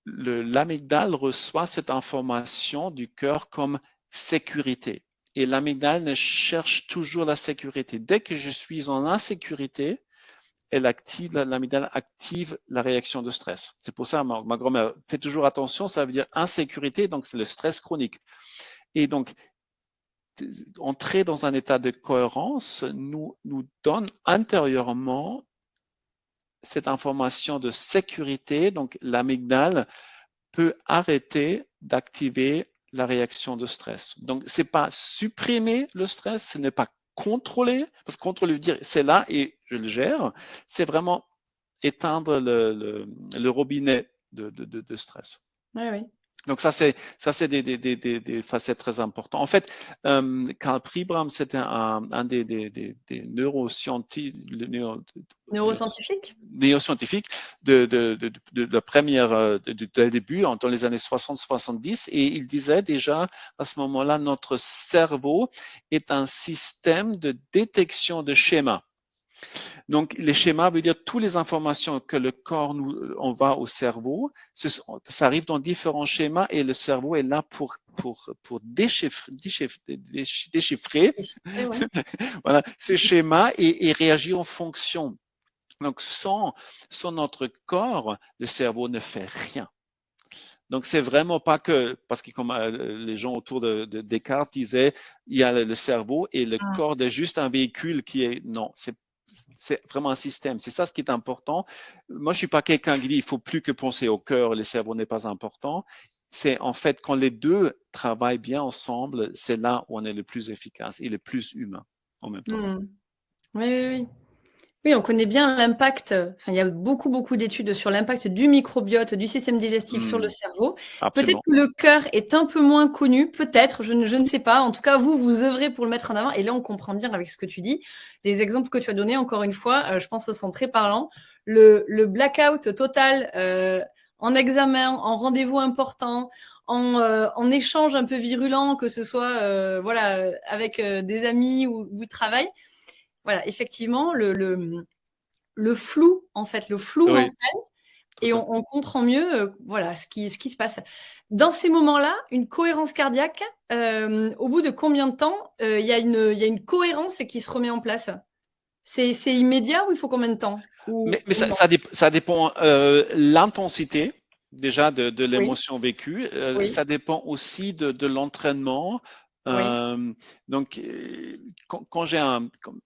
l'amygdale reçoit cette information du cœur comme sécurité. Et l'amygdale cherche toujours la sécurité. Dès que je suis en insécurité, l'amygdale active la réaction de stress. C'est pour ça, ma grand-mère fait toujours attention, ça veut dire insécurité, donc c'est le stress chronique. Et donc, entrer dans un état de cohérence nous donne intérieurement cette information de sécurité. Donc, l'amygdale peut arrêter d'activer la réaction de stress. Donc, c'est pas supprimer le stress, ce n'est pas contrôler, parce que contrôler veut dire c'est là et je le gère, c'est vraiment éteindre le robinet de stress. Oui, oui. Donc ça c'est des facettes très importantes. En fait, Karl Pribram c'était un des neuroscientifiques, Neuroscientifique? néo-scientifique de la première, du début, dans les années 60-70, et il disait déjà à ce moment-là, notre cerveau est un système de détection de schémas. Donc, les schémas veut dire toutes les informations que le corps nous envoie au cerveau, ça arrive dans différents schémas et le cerveau est là pour déchiffrer Ouais. voilà, ces schémas et réagir en fonction. Donc, sans notre corps, le cerveau ne fait rien. Donc, c'est vraiment pas que, parce que comme les gens autour de Descartes disaient, il y a le cerveau et le Ah. corps est juste un véhicule qui est, non, c'est vraiment un système. C'est ça ce qui est important. Moi, je suis pas quelqu'un qui dit il faut plus que penser au cœur, le cerveau n'est pas important. C'est en fait quand les deux travaillent bien ensemble, c'est là où on est le plus efficace et le plus humain en même temps. Hmm. Oui, oui, oui. Oui, on connaît bien l'impact, enfin, il y a beaucoup, beaucoup d'études sur l'impact du microbiote, du système digestif sur le cerveau. Peut-être Absolument. que le cœur est un peu moins connu, peut-être, je ne sais pas. En tout cas, vous œuvrez pour le mettre en avant. Et là, on comprend bien avec ce que tu dis. Les exemples que tu as donnés, encore une fois, je pense que ce sont très parlants. Le blackout total en examen, en rendez-vous important, en échange un peu virulent, que ce soit voilà, avec des amis ou travail. Voilà, effectivement, le flou, en fait, le flou Oui, mental, tout et à fait. on comprend mieux voilà, ce qui se passe. Dans ces moments-là, une cohérence cardiaque, au bout de combien de temps il y a une cohérence qui se remet en place? C'est immédiat ou il faut combien de temps Mais ou non? ça dépend l'intensité déjà de Oui, l'émotion vécue. oui, Ça dépend aussi de l'entraînement. oui. Euh, donc, quand j'ai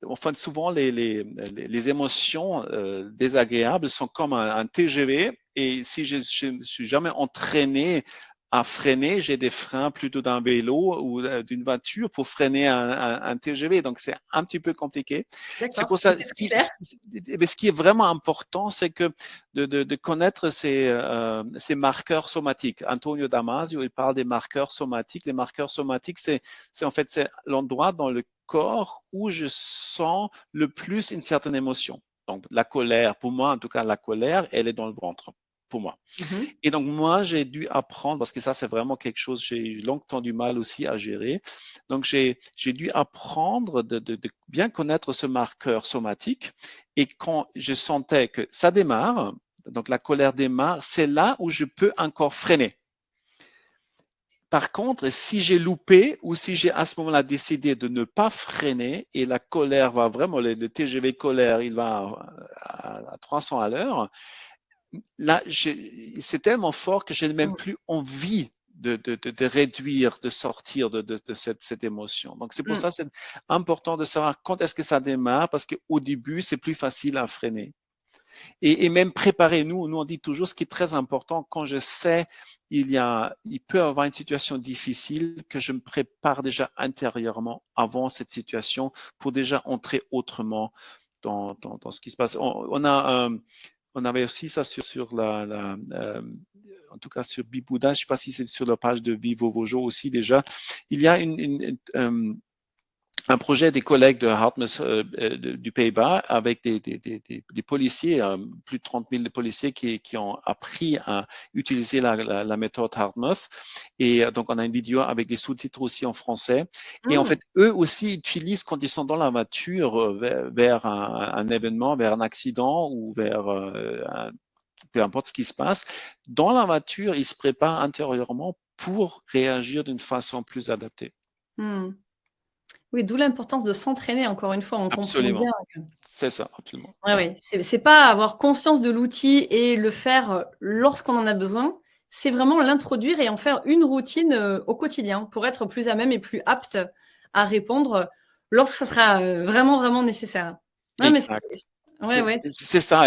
enfin, souvent les émotions désagréables sont comme un TGV et si je ne suis jamais entraîné à freiner, j'ai des freins plutôt d'un vélo ou d'une voiture pour freiner un TGV. Donc, c'est un petit peu compliqué. C'est D'accord, pour ça, c'est très clair. ce qui est vraiment important, c'est que de connaître ces marqueurs somatiques. Antonio Damasio, il parle des marqueurs somatiques. Les marqueurs somatiques, c'est en fait c'est l'endroit dans le corps où je sens le plus une certaine émotion. Donc la colère, pour moi en tout cas, la colère, elle est dans le ventre, pour moi. Mhm. Et donc, moi, j'ai dû apprendre, parce que ça, c'est vraiment quelque chose, j'ai eu longtemps du mal aussi à gérer. Donc, j'ai dû apprendre de bien connaître ce marqueur somatique. Et quand je sentais que ça démarre, donc la colère démarre, c'est là où je peux encore freiner. Par contre, si j'ai loupé ou si j'ai à ce moment-là décidé de ne pas freiner et la colère va vraiment, le TGV colère, il va à 300 à l'heure, là, c'est tellement fort que je n'ai même Mm. plus envie de réduire, de sortir de cette émotion. Donc, c'est pour Mm. ça que c'est important de savoir quand est-ce que ça démarre, parce qu'au début, c'est plus facile à freiner. Et même préparer, nous, on dit toujours, ce qui est très important, quand je sais il peut y avoir une situation difficile, que je me prépare déjà intérieurement avant cette situation pour déjà entrer autrement dans ce qui se passe. On a on avait aussi ça sur en tout cas sur Bibouda. Je ne sais pas si c'est sur la page de Vivo Vojo aussi déjà. Il y a un projet des collègues de Hartmut du Pays-Bas avec des policiers, plus de 30 000 policiers qui ont appris à utiliser la méthode Hartmut. Et donc, on a une vidéo avec des sous-titres aussi en français. Et en fait, eux aussi utilisent quand ils sont dans la voiture vers un événement, vers un accident ou vers peu importe ce qui se passe, dans la voiture, ils se préparent intérieurement pour réagir d'une façon plus adaptée. Oui, d'où l'importance de s'entraîner, encore une fois, on comprend bien. C'est ça, absolument. Oui, c'est pas avoir conscience de l'outil et le faire lorsqu'on en a besoin, c'est vraiment l'introduire et en faire une routine au quotidien pour être plus à même et plus apte à répondre lorsque ça sera vraiment, vraiment nécessaire. Non, exact. C'est ça.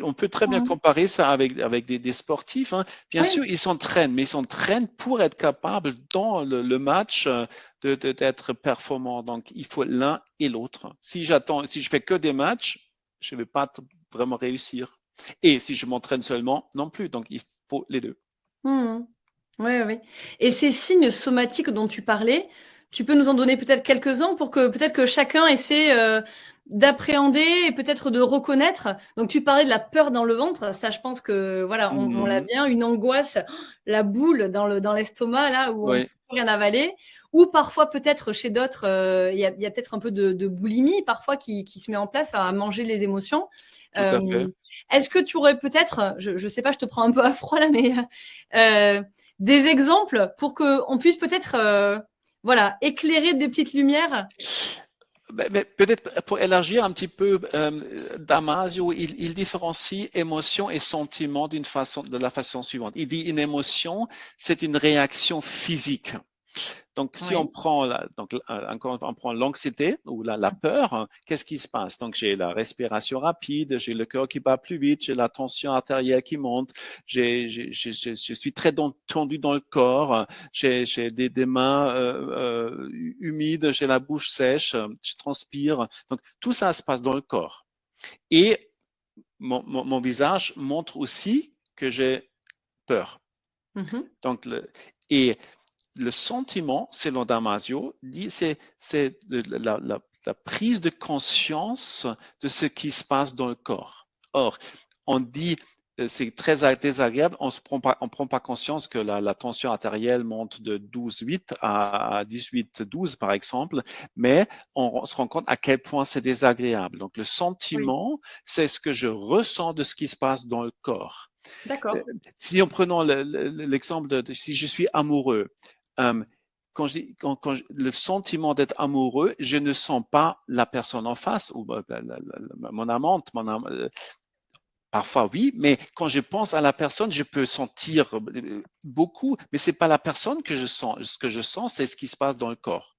On peut très bien comparer ça avec des sportifs. Hein. Bien sûr, ils s'entraînent, mais ils s'entraînent pour être capables dans le match d'être performants. Donc, il faut l'un et l'autre. Si je fais que des matchs, je ne vais pas vraiment réussir. Et si je m'entraîne seulement, non plus. Donc, il faut les deux. Oui. Et ces signes somatiques dont tu parlais, tu peux nous en donner peut-être quelques-uns pour que peut-être que chacun essaie d'appréhender et peut-être de reconnaître. Donc tu parlais de la peur dans le ventre, ça je pense que voilà, on l'a bien, une angoisse, la boule dans l'estomac là où on ne peut plus rien avaler, ou parfois peut-être chez d'autres, il y a peut-être un peu de boulimie parfois qui se met en place à manger les émotions. Tout à fait. Est-ce que tu aurais peut-être, je sais pas, je te prends un peu à froid là, mais des exemples pour qu'on puisse peut-être éclairer des petites lumières? Mais peut-être pour élargir un petit peu, Damasio, il différencie émotion et sentiment de la façon suivante. Il dit une émotion, c'est une réaction physique. Donc, si on prend on prend l'anxiété ou la peur, hein, qu'est-ce qui se passe? Donc, j'ai la respiration rapide, j'ai le cœur qui bat plus vite, j'ai la tension artérielle qui monte, je suis très tendu dans le corps, j'ai des mains humides, j'ai la bouche sèche, je transpire. Donc, tout ça se passe dans le corps. Et mon visage montre aussi que j'ai peur. Donc, le sentiment, selon Damasio, dit c'est la prise de conscience de ce qui se passe dans le corps. Or, on dit c'est très désagréable, on prend pas conscience que la tension artérielle monte de 12,8 à 18,12 par exemple, mais on se rend compte à quel point c'est désagréable. Donc le sentiment, c'est ce que je ressens de ce qui se passe dans le corps. D'accord. Si en prenant l'exemple de si je suis amoureux, quand le sentiment d'être amoureux, je ne sens pas la personne en face ou mon amante, parfois oui, mais quand je pense à la personne, je peux sentir beaucoup, mais c'est pas la personne que je sens. Ce que je sens, c'est ce qui se passe dans le corps.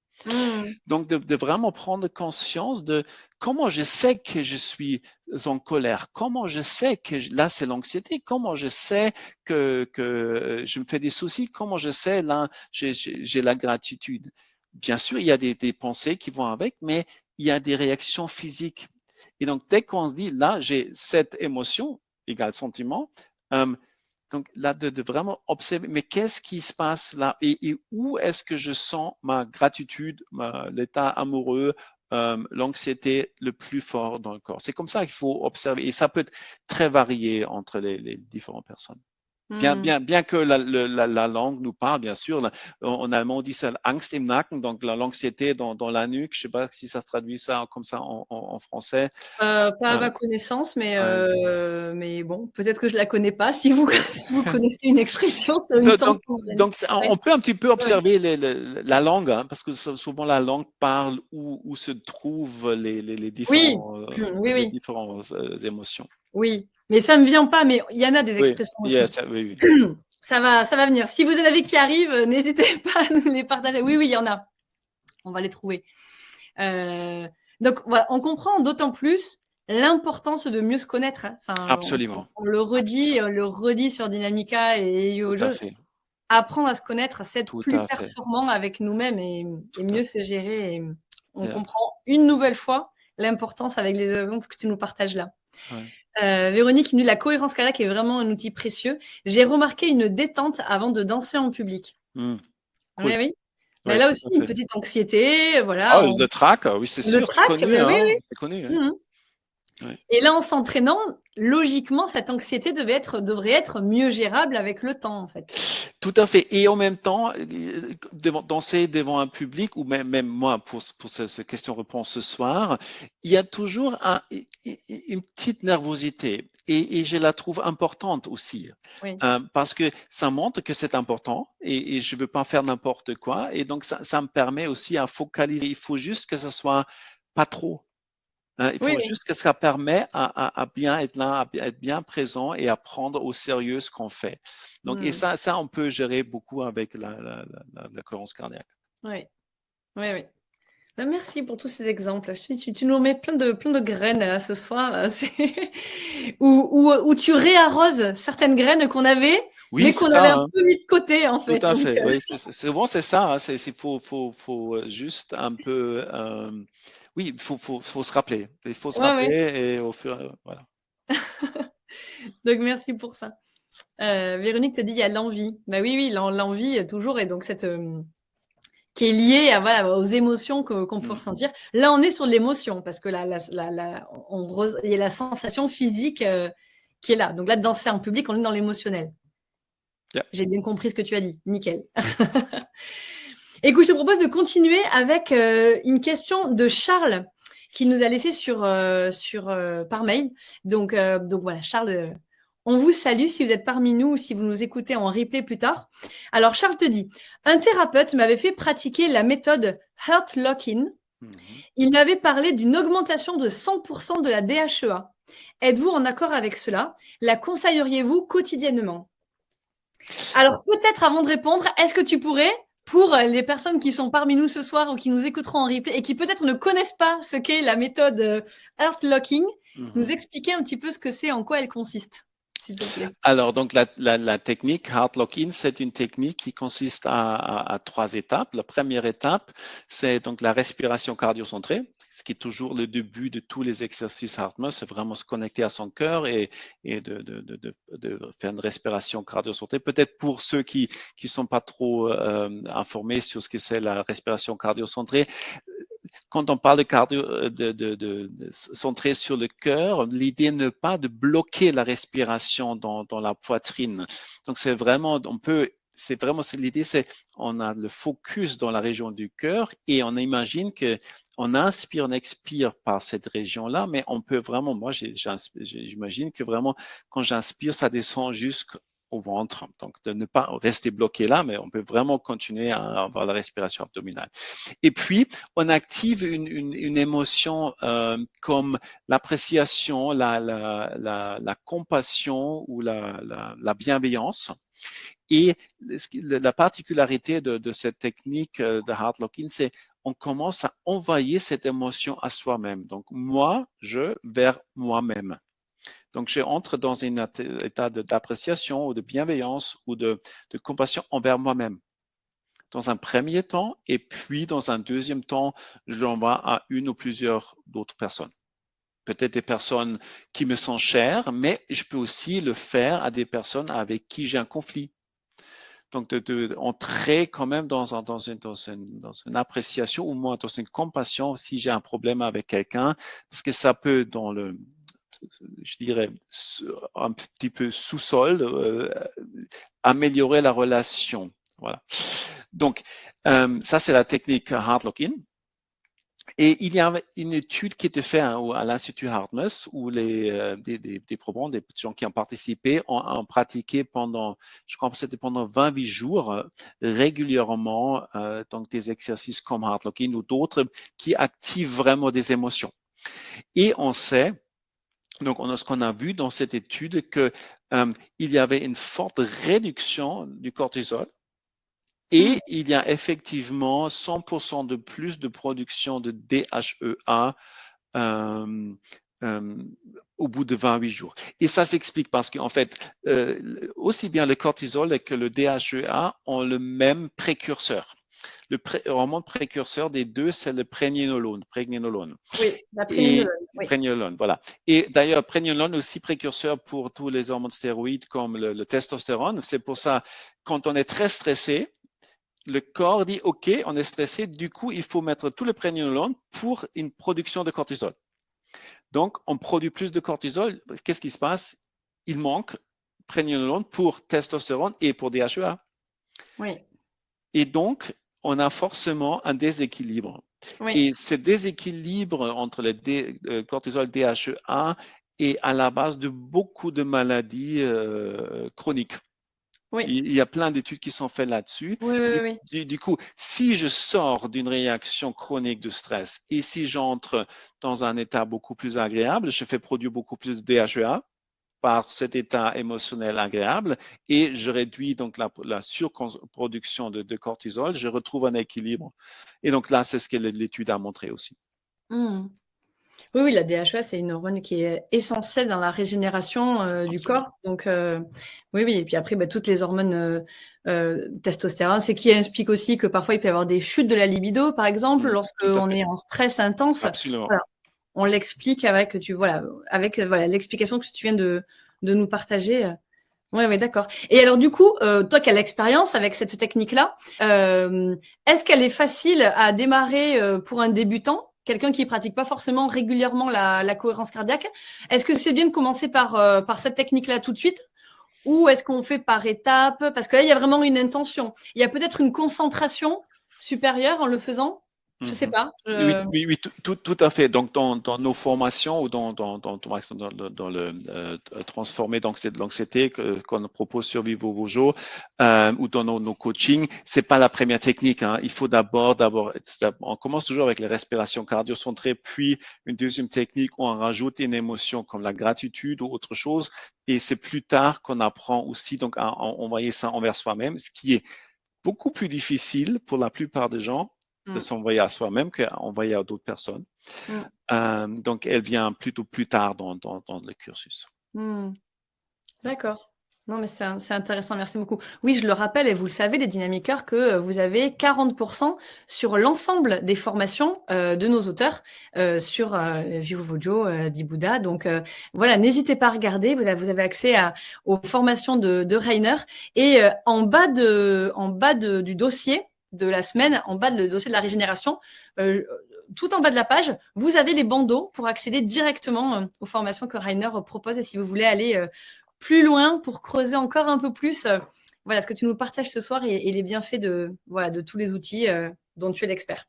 Donc, de vraiment prendre conscience de comment je sais que je suis en colère, comment je sais que là, c'est l'anxiété, comment je sais que je me fais des soucis, comment je sais là, j'ai la gratitude. Bien sûr, il y a des pensées qui vont avec, mais il y a des réactions physiques. Et donc, dès qu'on se dit, là, j'ai cette émotion, égale sentiment, donc là, de vraiment observer, mais qu'est-ce qui se passe là et où est-ce que je sens ma gratitude, l'état amoureux, l'anxiété le plus fort dans le corps. C'est comme ça qu'il faut observer et ça peut être très varié entre les différentes personnes. Bien que la langue nous parle, bien sûr. En allemand, on dit ça Angst im Nacken, donc l'anxiété dans la nuque. Je ne sais pas si ça se traduit ça comme ça en français. Pas à ma connaissance, mais bon, peut-être que je la connais pas. Si vous connaissez une expression sur une tension. Donc, on peut un petit peu observer la langue, hein, parce que souvent la langue parle où se trouvent les différentes émotions. Oui, mais ça me vient pas, mais il y en a des expressions aussi. Oui. Ça va venir. Si vous en avez qui arrivent, n'hésitez pas à nous les partager. Oui, il y en a. On va les trouver. Donc voilà, on comprend d'autant plus l'importance de mieux se connaître. Hein. Enfin, absolument. On le redit sur Dynamica et YoJo. Apprendre à se connaître, c'est être plus performant avec nous-mêmes et mieux se gérer. Et on comprend une nouvelle fois l'importance avec les exemples que tu nous partages là. Véronique qui nous dit la cohérence cardiaque est vraiment un outil précieux. J'ai remarqué une détente avant de danser en public. Cool. Oui. Mais Ouais, là tout aussi, à une fait. petite anxiété, Ah, voilà. le track, oui, c'est Le sûr, c'est trac, connu, ben oui, hein, oui. c'est connu, hein. Mmh. Ouais. Et là, en s'entraînant, logiquement, cette anxiété devrait être mieux gérable avec le temps, en fait. Tout à fait. Et en même temps, danser devant un public, ou même moi, pour cette question-réponse ce soir, il y a toujours une petite nervosité. Et je la trouve importante aussi. Oui. Parce que ça montre que c'est important et je ne veux pas faire n'importe quoi. Et donc, ça me permet aussi à focaliser. Il faut juste que ce soit pas trop. Il Oui, faut juste que ça permet à bien être là, à être bien présent et à prendre au sérieux ce qu'on fait. Donc, et mmh. ça, on peut gérer beaucoup avec la cohérence cardiaque. Oui. Oui. Ben, merci pour tous ces exemples. Tu nous mets plein de graines là, ce soir. Où tu réarroses certaines graines qu'on avait, Oui, mais c'est qu'on avait ça, un hein. peu mis de côté, en Tout fait. à Donc, fait. Oui, souvent c'est ça. Hein. Faut juste un peu. Oui, faut se rappeler. Il faut se rappeler ouais. et au fur, voilà. Donc, merci pour ça. Véronique te dit il y a l'envie. Bah oui, l'envie toujours, et donc cette qui est liée à, voilà, aux émotions qu'on peut Mm. ressentir. Là, on est sur l'émotion parce que il y a la sensation physique qui est là. Donc là, de danser en public, on est dans l'émotionnel. Yeah. J'ai bien compris ce que tu as dit. Nickel. Écoute, je te propose de continuer avec une question de Charles qui nous a laissé par mail. Donc voilà, Charles, on vous salue si vous êtes parmi nous ou si vous nous écoutez en replay plus tard. Alors, Charles te dit, un thérapeute m'avait fait pratiquer la méthode Heart Lock-in. Mhm. Il m'avait parlé d'une augmentation de 100% de la DHEA. Êtes-vous en accord avec cela? La conseilleriez-vous quotidiennement? Alors, peut-être avant de répondre, est-ce que tu pourrais, pour les personnes qui sont parmi nous ce soir ou qui nous écouteront en replay et qui peut-être ne connaissent pas ce qu'est la méthode Heart Locking, nous Mhm. expliquer un petit peu ce que c'est, en quoi elle consiste, s'il te plaît. Alors, donc la technique Heart Lock-in, c'est une technique qui consiste à 3 étapes. La première étape, c'est donc la respiration cardio-centrée, ce qui est toujours le début de tous les exercices HeartMath, c'est vraiment se connecter à son cœur et de faire une respiration cardio-centrée. Peut-être pour ceux qui sont pas trop informés sur ce que c'est la respiration cardio-centrée, quand on parle de cardio, centré sur le cœur, l'idée n'est pas de bloquer la respiration dans la poitrine. Donc, c'est vraiment, l'idée, c'est on a le focus dans la région du cœur et on imagine que on inspire, on expire par cette région-là, mais on peut vraiment, moi, j'imagine que vraiment, quand j'inspire, ça descend jusqu'au ventre. Donc, de ne pas rester bloqué là, mais on peut vraiment continuer à avoir la respiration abdominale. Et puis, on active une émotion comme l'appréciation, la compassion ou la bienveillance. Et la particularité de cette technique de Heart Lock-in, c'est on commence à envoyer cette émotion à soi-même. Donc, moi, je vers moi-même. Donc, je entre dans un état d'appréciation ou de bienveillance ou de compassion envers moi-même dans un premier temps, et puis dans un deuxième temps, je l'envoie à une ou plusieurs d'autres personnes. Peut-être des personnes qui me sont chères, mais je peux aussi le faire à des personnes avec qui j'ai un conflit. Donc, d'entrer quand même dans une appréciation, ou moins dans une compassion si j'ai un problème avec quelqu'un, parce que ça peut, je dirais, un petit peu sous-sol, améliorer la relation. Voilà. Donc, ça, c'est la technique Heart Lock-in. Et il y a une étude qui était faite à l'Institut HeartMath où des probants, des gens qui ont participé, ont pratiqué pendant, je crois que c'était pendant 28 jours, régulièrement, donc des exercices comme Heart Lock-in ou d'autres qui activent vraiment des émotions. Et on sait, donc ce qu'on a vu dans cette étude, que il y avait une forte réduction du cortisol. Et il y a effectivement 100% de plus de production de DHEA au bout de 28 jours. Et ça s'explique parce qu'en fait, aussi bien le cortisol que le DHEA ont le même précurseur. Le hormone précurseur des deux, c'est le prégnénolone. Oui, la Et prénisolone, oui. prégnénolone, voilà. Et d'ailleurs, prégnénolone est aussi précurseur pour tous les hormones stéroïdes comme le testostérone. C'est pour ça, quand on est très stressé, le corps dit, OK, on est stressé, du coup, il faut mettre tout le prégnénolone pour une production de cortisol. Donc, on produit plus de cortisol. Qu'est-ce qui se passe? Il manque prégnénolone pour testostérone et pour DHEA. Oui, Et donc, on a forcément un déséquilibre. oui, Et ce déséquilibre entre le cortisol DHEA est à la base de beaucoup de maladies chroniques. oui, Il y a plein d'études qui sont faites là-dessus. oui, oui, Et oui. du coup, si je sors d'une réaction chronique de stress et si j'entre dans un état beaucoup plus agréable, je fais produire beaucoup plus de DHEA par cet état émotionnel agréable et je réduis donc la surproduction de cortisol, je retrouve un équilibre. Et donc là, c'est ce que l'étude a montré aussi. Hmm. Oui, oui, la DHEA, c'est une hormone qui est essentielle dans la régénération du Absolument. corps. Donc, oui, oui. Et puis après, bah, toutes les hormones testostérone, c'est qui explique aussi que parfois, il peut y avoir des chutes de la libido, par exemple, Tout à lorsqu'on fait. est en stress intense. Absolument. Voilà, on l'explique avec, voilà, l'explication que tu viens de nous partager. Oui, oui, d'accord. Et alors, du coup, toi qui as l'expérience avec cette technique-là, est-ce qu'elle est facile à démarrer pour un débutant, quelqu'un qui pratique pas forcément régulièrement la cohérence cardiaque? Est-ce que c'est bien de commencer par cette technique-là tout de suite? Ou est-ce qu'on fait par étapes? Parce que là, il y a vraiment une intention. Il y a peut-être une concentration supérieure en le faisant. Je sais Mhm. pas. Oui, oui, oui, tout à fait. Donc, dans nos formations ou dans le transformer l'anxiété qu'on propose sur Vivo vos jours ou dans nos coachings, c'est pas la première technique. Hein. Il faut on commence toujours avec les respirations cardio-centrées, puis une deuxième technique où on rajoute une émotion comme la gratitude ou autre chose. Et c'est plus tard qu'on apprend aussi donc à envoyer ça envers soi-même, ce qui est beaucoup plus difficile pour la plupart des gens de Mm, s'envoyer à soi-même qu'à envoyer à d'autres personnes. mm, Donc, elle vient plutôt plus tard dans le cursus. mm. D'accord. Non, mais c'est intéressant, merci beaucoup. Oui, je le rappelle, et vous le savez, les dynamiqueurs, que vous avez 40% sur l'ensemble des formations de nos auteurs sur Vivo Vojo, Bibouda. Donc voilà, n'hésitez pas à regarder. Vous avez accès aux formations de Rainer. Et du dossier de la semaine, en bas de le dossier de la régénération, tout en bas de la page, vous avez les bandeaux pour accéder directement aux formations que Rainer propose. Et si vous voulez aller plus loin pour creuser encore un peu plus voilà, ce que tu nous partages ce soir et les bienfaits de tous les outils dont tu es l'expert.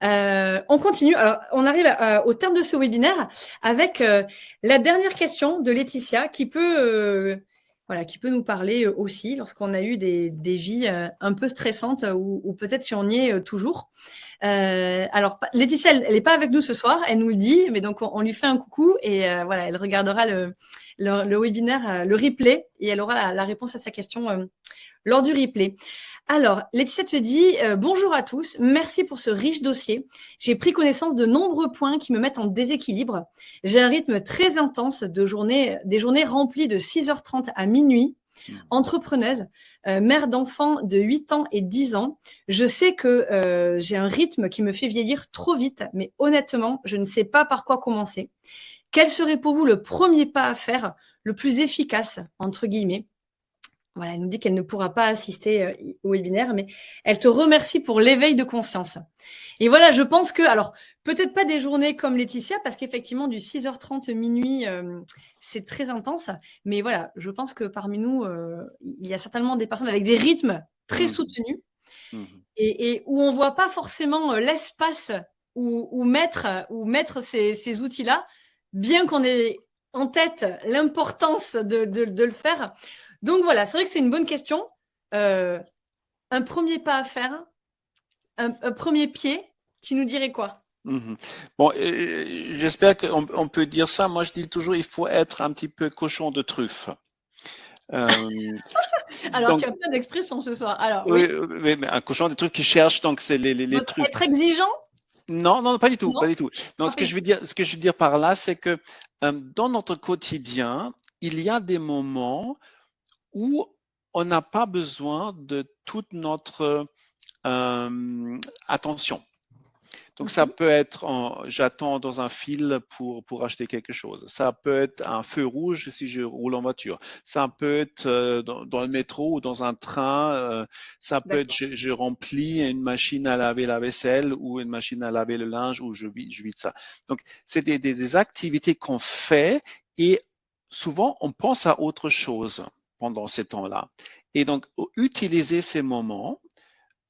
On continue. Alors, on arrive au terme de ce webinaire avec la dernière question de Laetitia qui peut nous parler aussi lorsqu'on a eu des vies un peu stressantes ou peut-être si on y est toujours. Alors, Laetitia, elle n'est pas avec nous ce soir, elle nous le dit, mais donc on lui fait un coucou et voilà, elle regardera le webinaire, le replay, et elle aura la réponse à sa question lors du replay. Alors, Laetitia te dit bonjour à tous, merci pour ce riche dossier. J'ai pris connaissance de nombreux points qui me mettent en déséquilibre. J'ai un rythme très intense des journées remplies de 6h30 à minuit. Entrepreneuse, mère d'enfants de 8 ans et 10 ans, je sais que j'ai un rythme qui me fait vieillir trop vite, mais honnêtement, je ne sais pas par quoi commencer. Quel serait pour vous le premier pas à faire, le plus efficace, entre guillemets? Voilà, elle nous dit qu'elle ne pourra pas assister au webinaire, mais elle te remercie pour l'éveil de conscience. Et voilà, je pense que, alors, peut-être pas des journées comme Laetitia, parce qu'effectivement, du 6h30 minuit, c'est très intense. Mais voilà, je pense que parmi nous, il y a certainement des personnes avec des rythmes très Mhm. soutenus Mhm. et où on ne voit pas forcément l'espace où mettre ces outils-là, bien qu'on ait en tête l'importance de le faire. Donc voilà, c'est vrai que c'est une bonne question. Un premier pas à faire, un premier pied, tu nous dirais quoi? Mhm. Bon, j'espère qu'on peut dire ça. Moi, je dis toujours, il faut être un petit peu cochon de truffe. Euh, Alors, tu donc, as plein d'expressions ce soir. Alors, oui, oui. oui, mais un cochon de trucs qui cherche, donc c'est les trucs. Être exigeant? Non, non, pas du tout, pas Non? du tout. Non, Ah, pas du tout. ce que je veux dire par là, c'est que dans notre quotidien, il y a des moments où on n'a pas besoin de toute notre attention. Donc, ça peut être, j'attends dans un fil pour acheter quelque chose. Ça peut être un feu rouge si je roule en voiture. Ça peut être dans le métro ou dans un train. Ça peut être, je remplis une machine à laver la vaisselle ou une machine à laver le linge ou je vide ça. Donc, c'est des activités qu'on fait et souvent, on pense à autre chose pendant ces temps-là. Et donc, utiliser ces moments.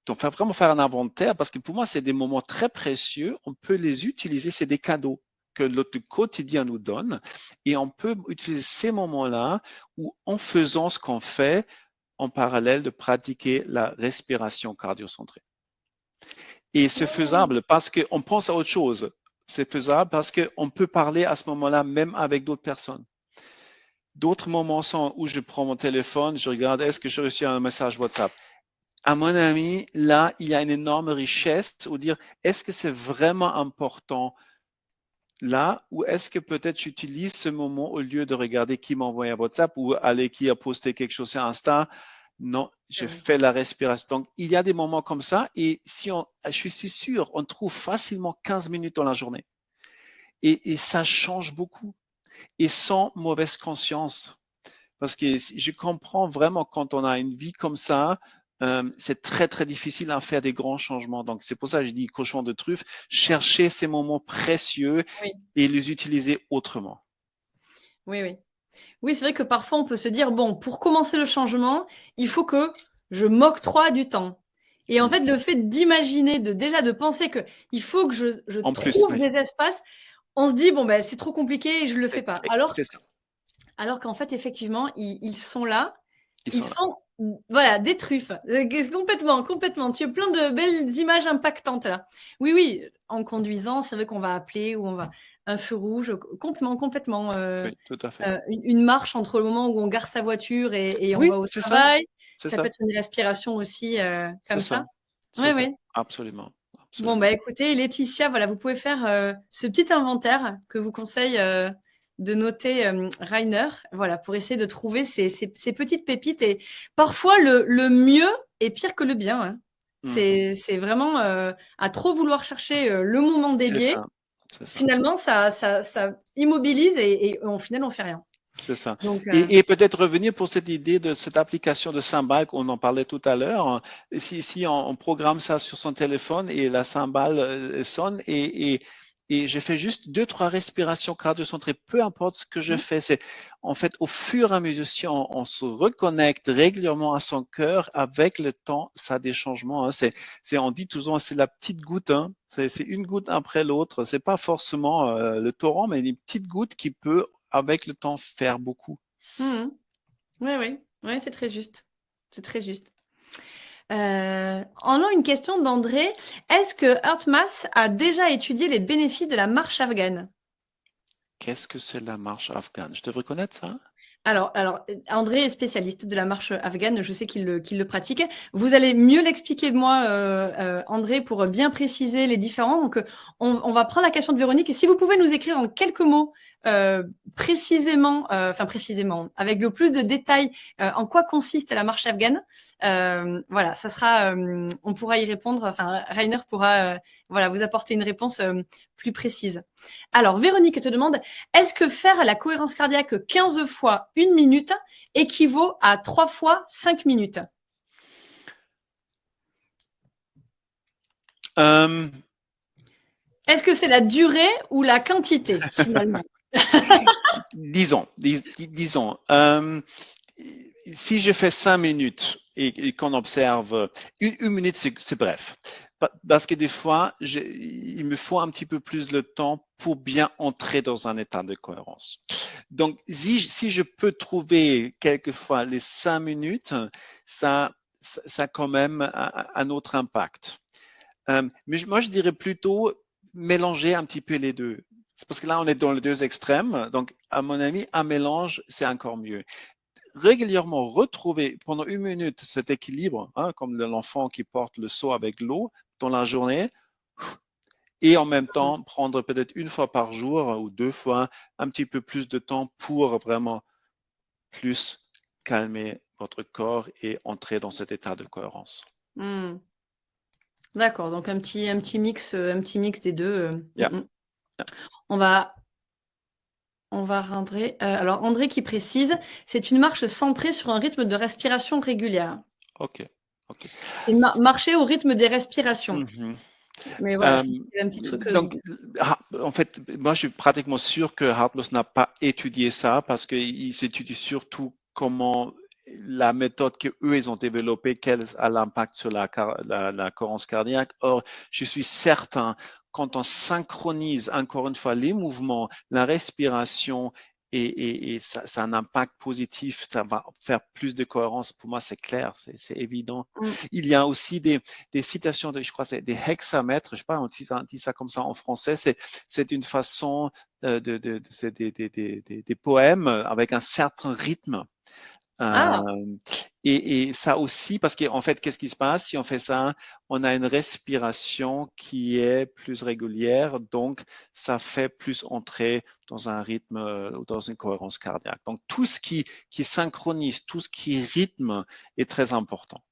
Donc, vraiment faire un inventaire parce que pour moi, c'est des moments très précieux. On peut les utiliser, c'est des cadeaux que le quotidien nous donne et on peut utiliser ces moments-là où, en faisant ce qu'on fait, en parallèle de pratiquer la respiration cardiocentrée. Et c'est faisable parce qu'on pense à autre chose. C'est faisable parce qu'on peut parler à ce moment-là même avec d'autres personnes. D'autres moments sont où je prends mon téléphone, je regarde, est-ce que j'ai reçu un message WhatsApp? À mon avis, là, il y a une énorme richesse où dire, est-ce que c'est vraiment important là ou est-ce que peut-être j'utilise ce moment au lieu de regarder qui m'a envoyé un WhatsApp ou aller qui a posté quelque chose sur Insta? Non, je fais la respiration. Donc, il y a des moments comme ça et je suis si sûr, on trouve facilement 15 minutes dans la journée et ça change beaucoup et sans mauvaise conscience. Parce que je comprends vraiment quand on a une vie comme ça, c'est très, très difficile à faire des grands changements. Donc, c'est pour ça que je dis cochon de truffe, chercher ces moments précieux et les utiliser autrement. Oui, oui. Oui, c'est vrai que parfois on peut se dire, bon, pour commencer le changement, il faut que je m'octroie du temps. Et en fait, le fait d'imaginer, déjà de penser qu'il faut que je trouve des espaces, on se dit, bon, ben, c'est trop compliqué et je ne le fais pas. Alors qu'en fait, effectivement, ils sont là. Ils sont voilà, des truffes. Complètement, complètement. Tu as plein de belles images impactantes là. Oui, oui, en conduisant, c'est vrai qu'on va appeler ou on va un feu rouge, complètement, complètement. Oui, tout à fait. Une marche entre le moment où on gare sa voiture et on Oui, va au c'est travail. ça. Peut être une respiration aussi comme ça. C'est Oui, ça. oui. Absolument. Bon, bah écoutez, Laetitia, voilà, vous pouvez faire ce petit inventaire que vous conseille de noter Rainer, voilà, pour essayer de trouver ces petites pépites. Et parfois, le mieux est pire que le bien. Hein. C'est vraiment à trop vouloir chercher le moment dédié. C'est ça. Finalement, ça immobilise et au final, on fait rien. C'est ça. Donc, Et peut-être revenir pour cette idée de cette application de cymbale qu'on en parlait tout à l'heure. Si on programme ça sur son téléphone et la cymbale sonne et je fais juste 2-3 respirations cardiocentrées, peu importe ce que je fais, c'est en fait au fur et à mesure si on se reconnecte régulièrement à son cœur, avec le temps, ça a des changements. Hein. On dit toujours, c'est la petite goutte. Hein. C'est une goutte après l'autre. C'est pas forcément le torrent, mais une petite goutte qui peut avec le temps faire beaucoup. oui, oui, ouais, c'est très juste. C'est très juste. En a une question d'André. Est-ce que HeartMath a déjà étudié les bénéfices de la marche afghane? Qu'est-ce que c'est la marche afghane? Je devrais connaître ça? Alors, André est spécialiste de la marche afghane, je sais qu'il le pratique. Vous allez mieux l'expliquer de moi, André, pour bien préciser les différents. Donc, on va prendre la question de Véronique. Et si vous pouvez nous écrire en quelques mots précisément, avec le plus de détails, en quoi consiste la marche afghane. Voilà, ça sera, on pourra y répondre. Enfin, Rainer pourra, voilà, vous apporter une réponse plus précise. Alors, Véronique te demande, est-ce que faire la cohérence cardiaque 15 fois 1 minute équivaut à 3 fois 5 minutes? Est-ce que c'est la durée ou la quantité, finalement? Disons, si je fais 5 minutes et qu'on observe, une minute, c'est bref. Parce que des fois, il me faut un petit peu plus de temps pour bien entrer dans un état de cohérence. Donc, si je peux trouver quelquefois les 5 minutes, ça a quand même un autre impact. Mais moi, je dirais plutôt mélanger un petit peu les deux. C'est parce que là, on est dans les deux extrêmes. Donc, à mon avis, un mélange, c'est encore mieux. Régulièrement retrouver pendant 1 minute cet équilibre, hein, comme l'enfant qui porte le seau avec l'eau dans la journée, et en même temps prendre peut-être 1 fois par jour ou 2 fois un petit peu plus de temps pour vraiment plus calmer votre corps et entrer dans cet état de cohérence. D'accord, donc un petit mix des deux. Yeah. On va rentrer. Alors André qui précise, c'est une marche centrée sur un rythme de respiration régulière. OK. OK. Et marcher au rythme des respirations. Mhm. Mais voilà, je pense qu'il y a un petit truc. Donc, en fait, moi, je suis pratiquement sûr que Hartlos n'a pas étudié ça parce qu'ils étudient surtout comment la méthode qu'eux, ils ont développée, quel a l'impact sur la cohérence cardiaque. Or, je suis certain, quand on synchronise encore une fois les mouvements, la respiration, et ça a un impact positif, ça va faire plus de cohérence. Pour moi, c'est clair, c'est évident. Il y a aussi des citations je crois, c'est des hexamètres, je sais pas, on dit ça comme ça en français, c'est une façon c'est des poèmes avec un certain rythme. Ah, Et ça aussi, parce qu'en fait, qu'est-ce qui se passe si on fait ça? On a une respiration qui est plus régulière, donc ça fait plus entrer dans un rythme ou dans une cohérence cardiaque. Donc tout ce qui synchronise, tout ce qui rythme est très important.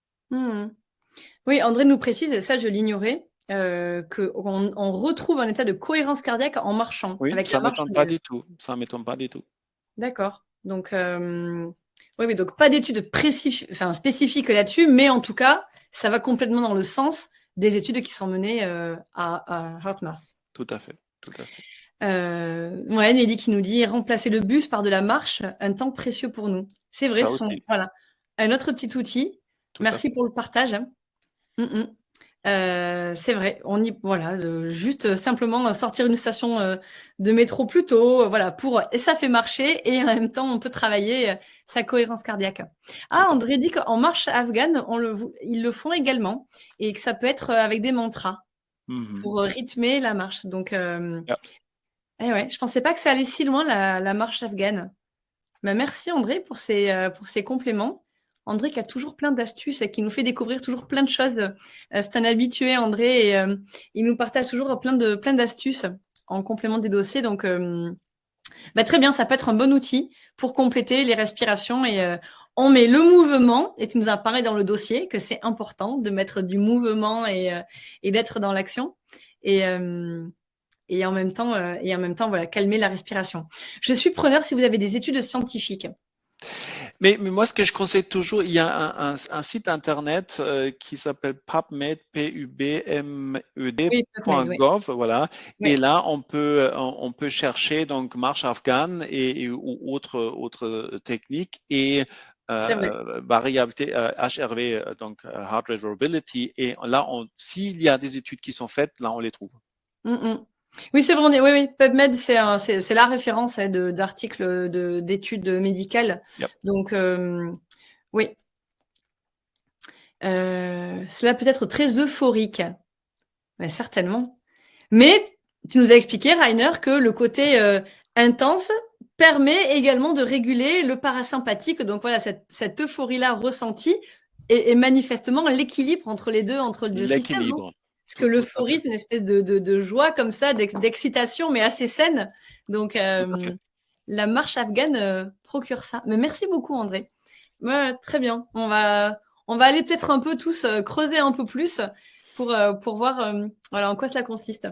oui, André nous précise, et ça je l'ignorais, qu'on retrouve un état de cohérence cardiaque en marchant, Oui, avec ça la marche m'étonne pas également. du tout. Ça m'étonne pas du tout. D'accord. Donc, oui, donc pas d'études spécifiques là-dessus, mais en tout cas, ça va complètement dans le sens des études qui sont menées à HeartMath. Tout à fait, tout à fait. Ouais, Nelly qui nous dit remplacer le bus par de la marche, un temps précieux pour nous. C'est vrai, Ça ce sont aussi, voilà un autre petit outil. tout à Merci fait. pour le partage. Mm, mm. C'est vrai, juste simplement sortir une station de métro plus tôt, et ça fait marcher et en même temps on peut travailler sa cohérence cardiaque. Tout Ah, à fait. André dit qu'en marche afghane, ils le font également et que ça peut être avec des mantras Mhm. pour rythmer la marche. Donc, Ja. ouais, je pensais pas que ça allait si loin la marche afghane. Bah, merci André pour ces compléments. André qui a toujours plein d'astuces et qui nous fait découvrir toujours plein de choses. C'est un habitué André et il nous partage toujours plein d'astuces en complément des dossiers. Donc très bien, ça peut être un bon outil pour compléter les respirations et on met le mouvement et tu nous as parlé dans le dossier que c'est important de mettre du mouvement et d'être dans l'action. Et, et en même temps, voilà, calmer la respiration. Je suis preneur si vous avez des études scientifiques. Mais moi, ce que je conseille toujours, il y a un site internet qui s'appelle PubMed, Oui, PubMed, oui. PubMed.gov, voilà. Et Oui, là, on peut chercher donc marche afghane ou autres techniques et c'est vrai. variabilité HRV, donc Heart Rate Variability. Et là, s'il y a des études qui sont faites, là, on les trouve. Mm, mm. Oui, c'est vrai. Oui, oui. PubMed, c'est la référence d'articles d'études médicales. Yep. Donc, oui. Cela peut être très euphorique. Mais certainement. Mais tu nous as expliqué, Rainer, que le côté intense permet également de réguler le parasympathique. Donc voilà, cette euphorie-là ressentie et manifestement l'équilibre entre les deux, entre les deux systèmes. Hein. L'équilibre. Parce que Tout à l'euphorie, fait. c'est une espèce de joie comme ça, d'excitation, mais assez saine. Donc Tout à fait. la marche afghane procure ça. Mais merci beaucoup, André. Ouais, très bien. On va aller peut-être un peu tous creuser un peu plus pour voir voilà, en quoi cela consiste.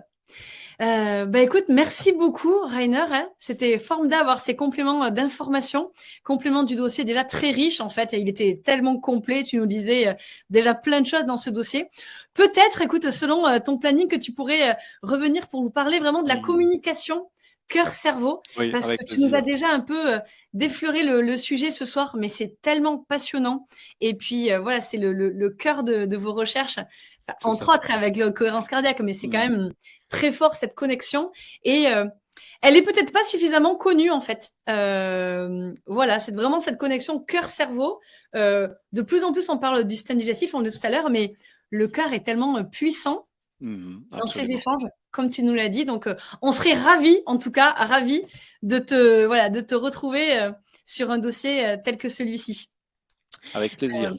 Écoute, merci beaucoup, Rainer. Hein. C'était formidable d'avoir ces compléments d'informations, compléments du dossier déjà très riche en fait. Et il était tellement complet. Tu nous disais déjà plein de choses dans ce dossier. Peut-être, écoute, selon ton planning, que tu pourrais revenir pour nous parler vraiment de la Mhm. communication cœur-cerveau, Oui, parce que avec tu nous as plaisir. déjà un peu défleuré le sujet ce soir, mais c'est tellement passionnant. Et puis voilà, c'est le cœur de vos recherches, enfin, C'est ça. entre autres avec la cohérence cardiaque, mais c'est quand Mhm. même très fort cette connexion et elle est peut-être pas suffisamment connue en fait. Voilà, c'est vraiment cette connexion cœur-cerveau. De plus en plus, on parle du système digestif, on le dit tout à l'heure, mais le cœur est tellement puissant Mhm. dans ces Absolument. échanges, comme tu nous l'as dit. Donc, on serait ravis, en tout cas, ravis de te retrouver sur un dossier tel que celui-ci. Avec plaisir.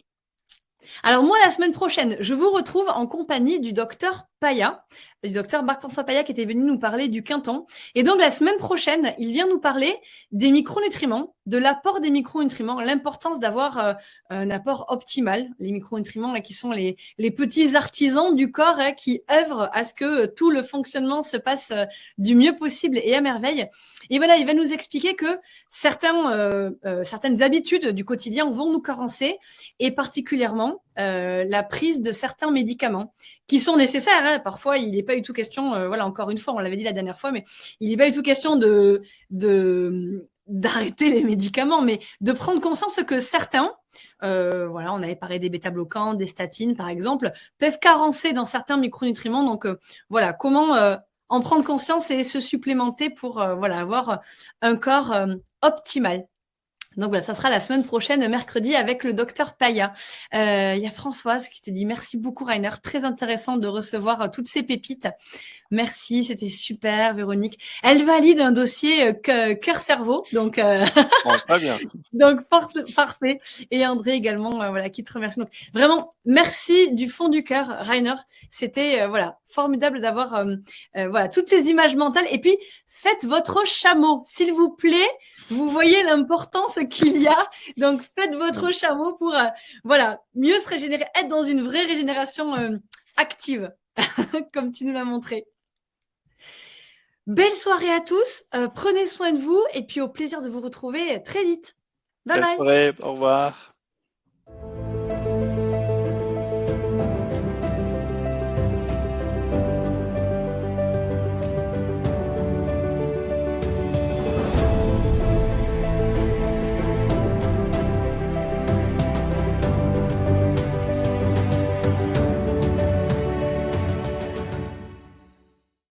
Alors moi, la semaine prochaine, je vous retrouve en compagnie du docteur Paya, du docteur Marc-François Paya qui était venu nous parler du quinton. Et donc la semaine prochaine, il vient nous parler des micronutriments, de l'apport des micronutriments, l'importance d'avoir un apport optimal. Les micronutriments là, qui sont les petits artisans du corps qui œuvrent à ce que tout le fonctionnement se passe du mieux possible et à merveille. Et voilà, il va nous expliquer que certaines habitudes du quotidien vont nous carencer et particulièrement la prise de certains médicaments qui sont nécessaires. Hein. Parfois, il n'est pas du tout question, voilà, encore une fois, on l'avait dit la dernière fois, mais il n'est pas du tout question d'arrêter les médicaments, mais de prendre conscience que certains, voilà, on avait parlé des bêta-bloquants, des statines, par exemple, peuvent carencer dans certains micronutriments. Donc, voilà, comment en prendre conscience et se supplémenter pour voilà, avoir un corps optimal. Donc voilà, ça sera la semaine prochaine, mercredi, avec le docteur Paya. Il y a Françoise qui te dit merci beaucoup, Rainer. Très intéressant de recevoir toutes ces pépites. Merci, c'était super, Véronique. Elle valide un dossier cœur-cerveau, donc Très bien. donc parfait. Et André également, voilà, qui te remercie. Donc vraiment, merci du fond du cœur, Rainer. C'était voilà formidable d'avoir voilà toutes ces images mentales. Et puis faites votre chameau, s'il vous plaît. Vous voyez l'importance qu'il y a. Donc faites votre chameau pour voilà mieux se régénérer, être dans une vraie régénération active, comme tu nous l'as montré. Belle soirée à tous, prenez soin de vous et puis au plaisir de vous retrouver très vite. Bye bye. Au revoir.